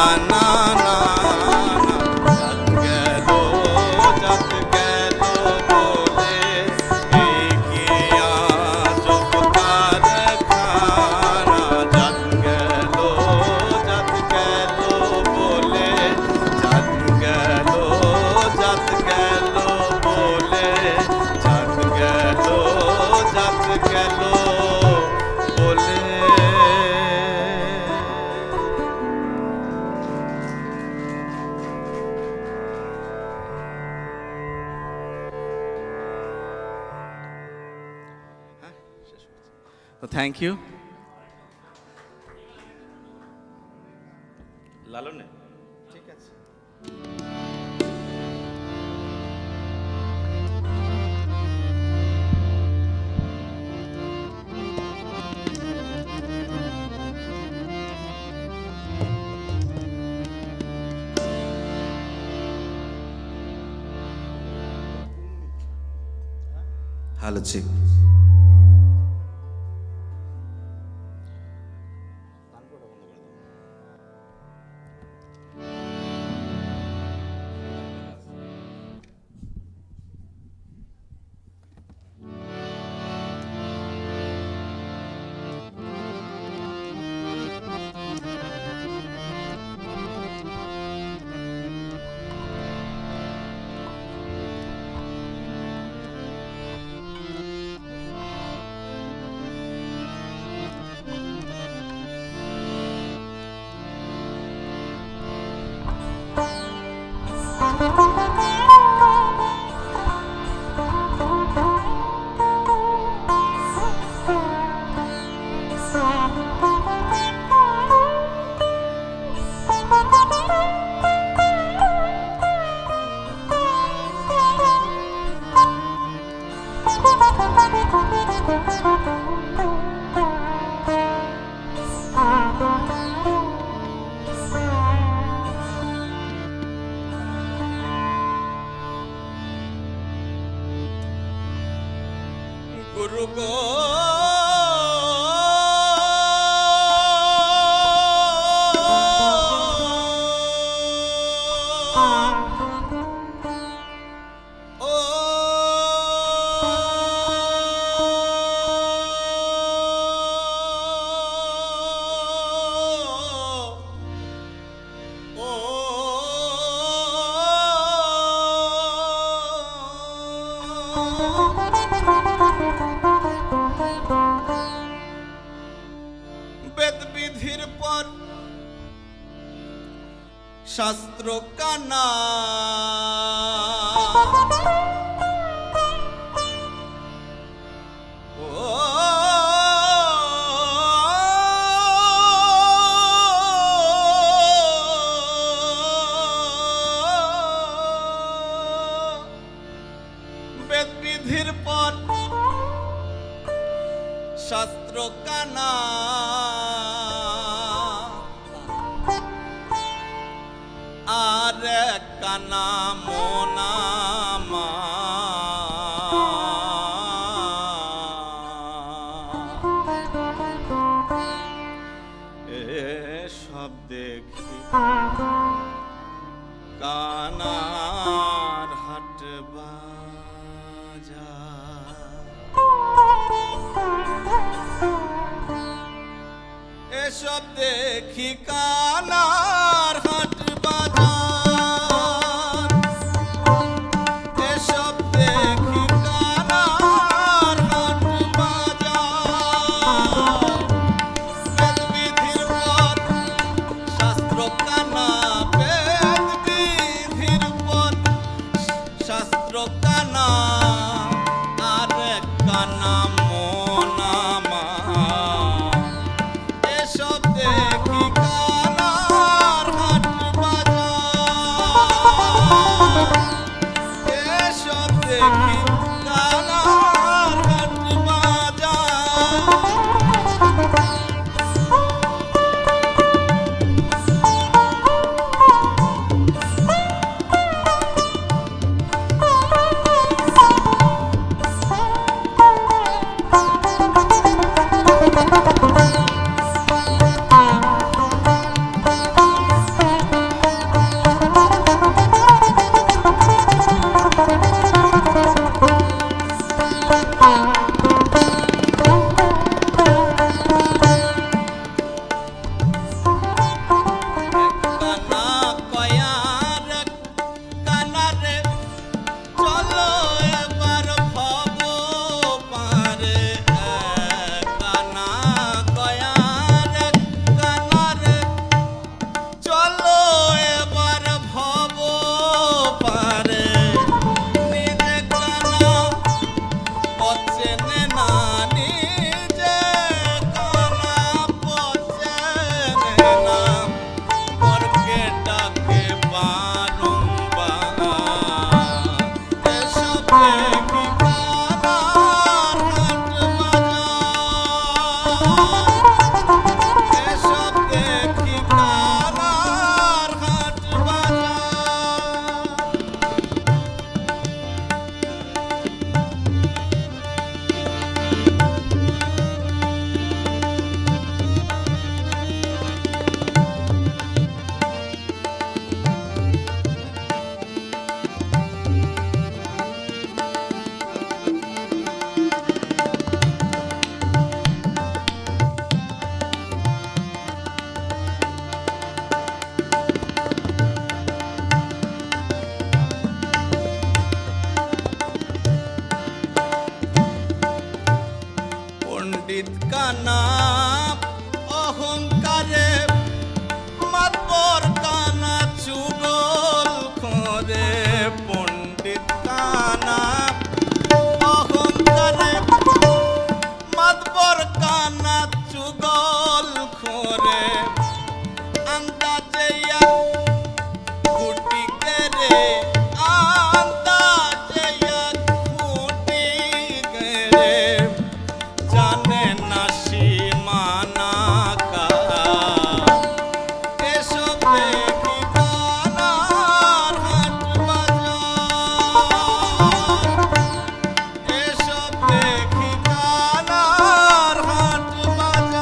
না না না গেল জাত গেল বলে এই কি আজব কারখানা জাত গেল বলে জাত গেল বলে জাত গেল বলে থ্যাংক ইউ লালনে ঠিক আছে হ্যালো চিক गुरु को विधिर पर शास्त्रों का नाम वेद विधिर पर शास्त्रों का नाम आरे का नाम नामा ए सब देखी कानार हट बाजा এসব দেখি কানার হাট বাজার এসব দেখি কানার হাট বাজার বেদ বিধির পর শাস্ত্র কানা বেদ বিধির পর শাস্ত্র কানা আর কানা মনামা এসব দেখি কানা কানা অহংকারে মাতবর কানা চুগল খরে পণ্ডিত কানা অহংকারে মাতবর কানা চুগল খরে আন্দাজে খুঁটি করে আন্দাজে খুঁটি করে জানে না সীমানা কা এসব দেখি কানার হাট বাজার এসব দেখি কানার হাট বাজার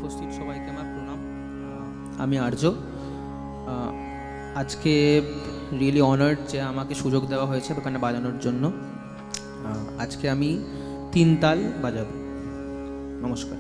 উপস্থিত সবাইকে আমার প্রণাম। আমি আর্য। আজকে রিয়েলি অনার্ড যে আমাকে সুযোগ দেওয়া হয়েছে ওখানে বাজানোর জন্য। আজকে আমি 3 তাল বাজাবো। নমস্কার।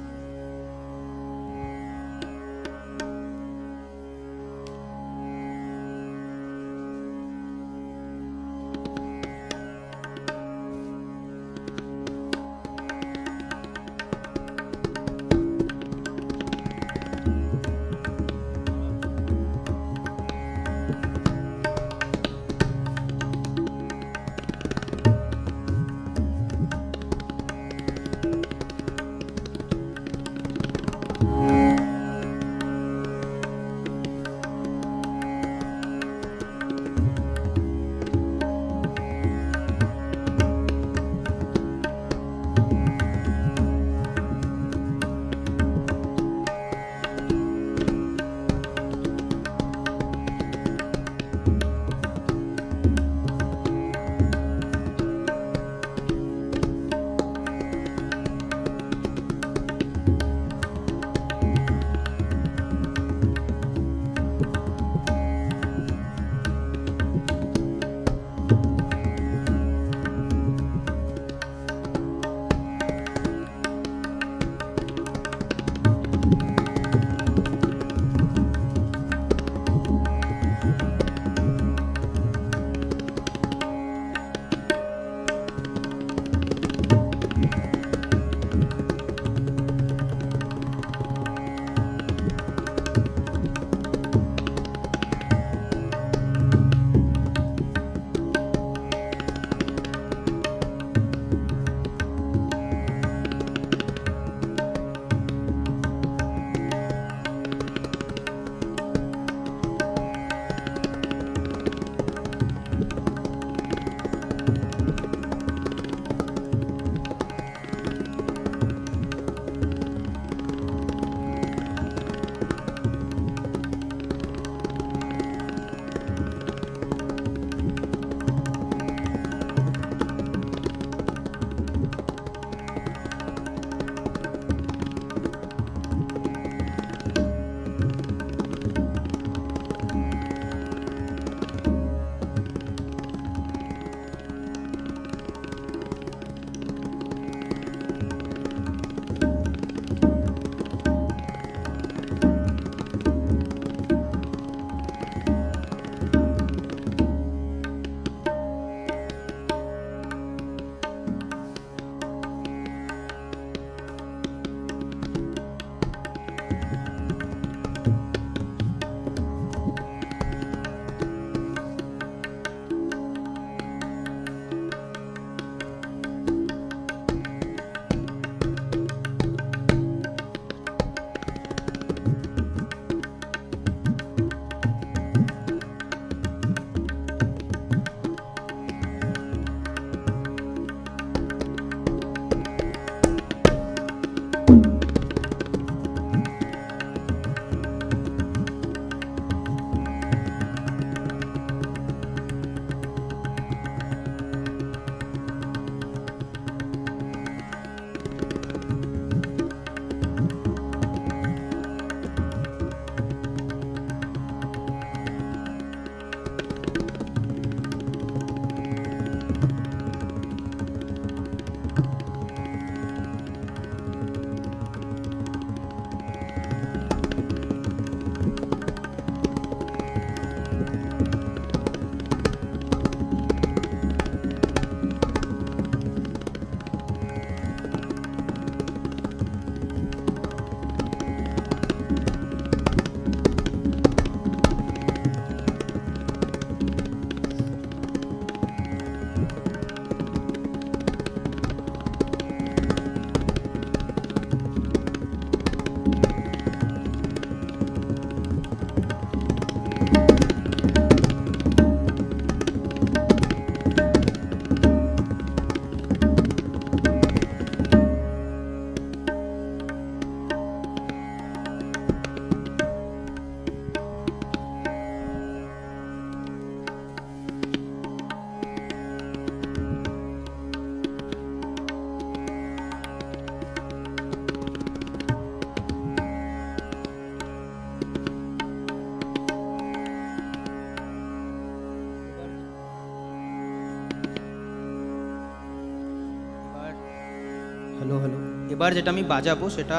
এবার যেটা আমি বাজাবো সেটা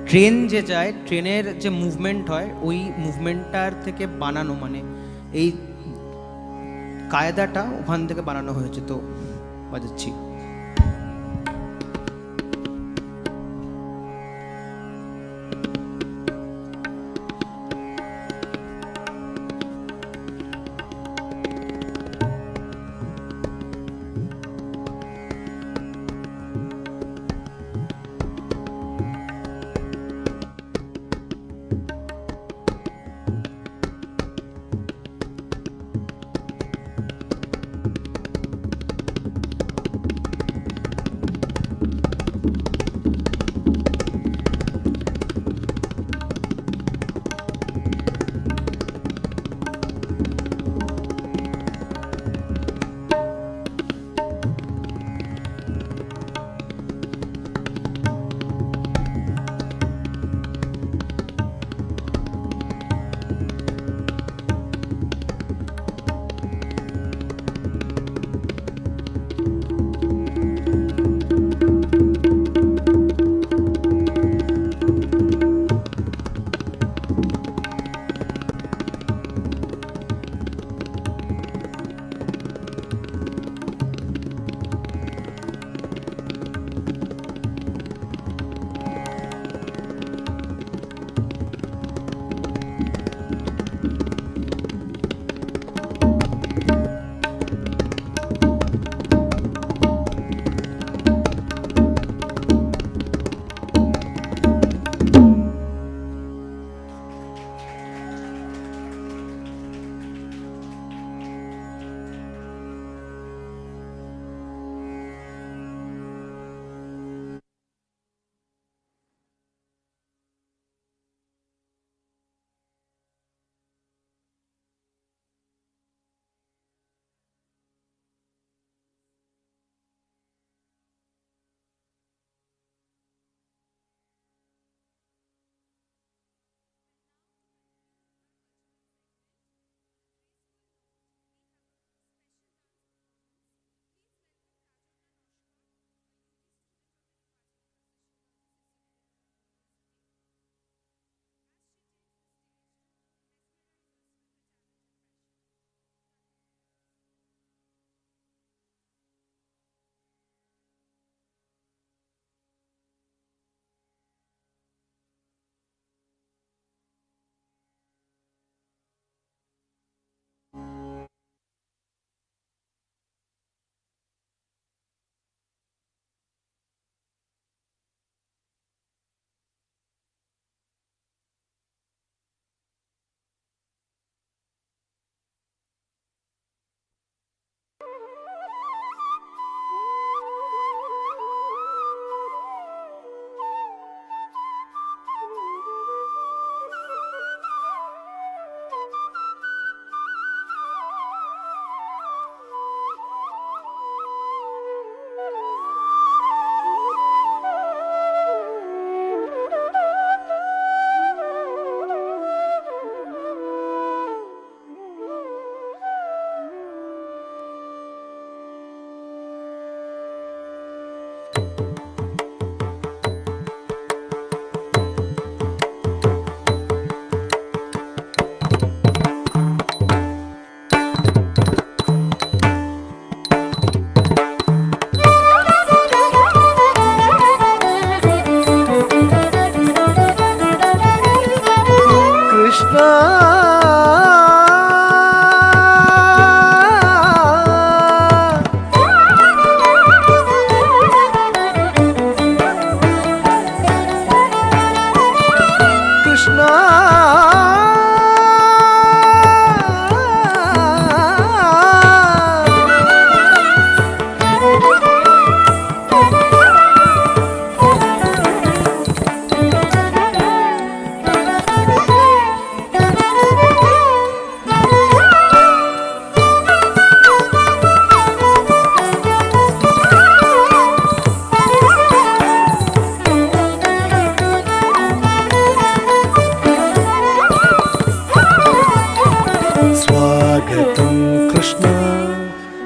ট্রেন যে যায়, ট্রেনের যে মুভমেন্ট হয় ওই মুভমেন্টটার থেকে বানানো, মানে এই কায়দাটা ওখান থেকে বানানো হয়েছে, তো বাজাচ্ছি।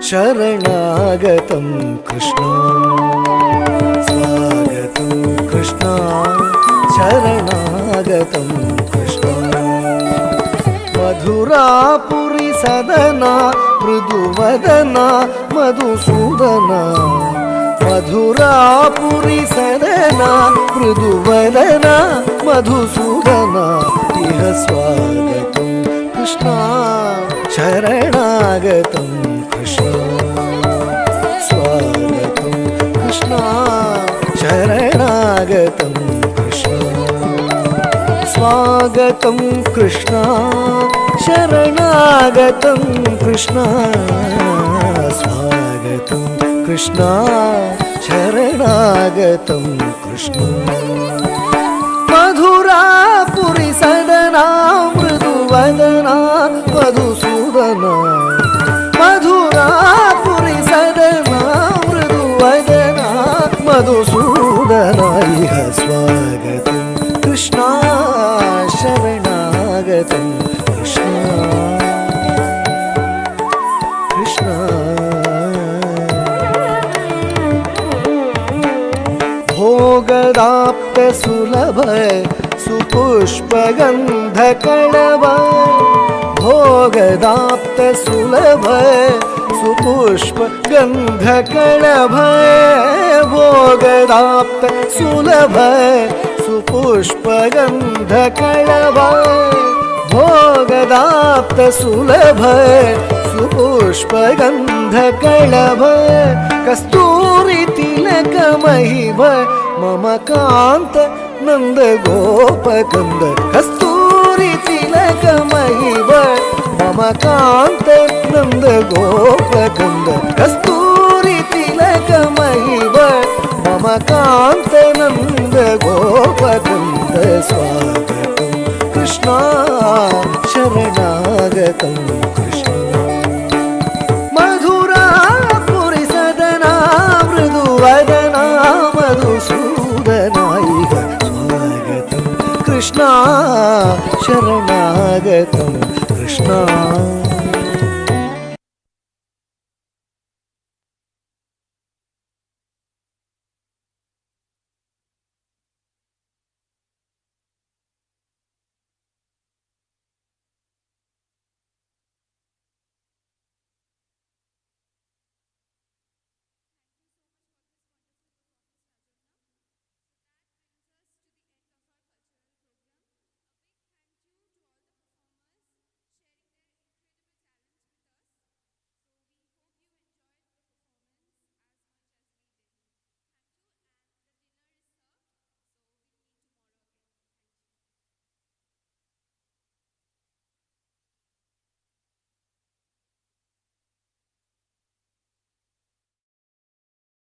शरणागतं कृष्ण स्वागतं कृष्ण शरणागतं कृष्ण मधुरापुरी सदना मृदुवदना मधुसूदना मधुरापुरी सदना मृदुवदना मधुसूदना इह स्वागतं कृष्ण शरणागतं कृष्ण स्वागतं कृष्ण शरणागतं कृष्ण स्वागतं कृष्ण शरणागतं कृष्ण स्वागतं कृष्ण शरणागतं कृष्ण मधुरापुरी सदना मृदुवदना मधुसूदना मधुरापुरी सदना मृदुवदना मधुसूदना इह स्वागतं कृष्ण शरणागतं कृष्ण कृष्ण भोगदाप्त सुलभ सुपुष्पगन्धकणव भोगदाप्त सुलभ सुपुष्पगन्धकणभ भोगदाप्त सुलभ सुपुष्पगन्धकणभ भोगदाप्त सुलभ सुपुष्पगन्धकणभ कस्तूरी तिलक महिम मम कान्त नंद गोपकन्द कस्तूरी तिलक महिम मम कान्त नंद गोपकन्द कस्तूरी तिलक महिम मम कान्त नंद गोपकन्द स्वागतं कृष्ण शरणागतं कृष्ण मधुरापुरी सदना मृदुवदना मधुसूदना इह स्वागतं कृष्ण शरणागतं कृष्ण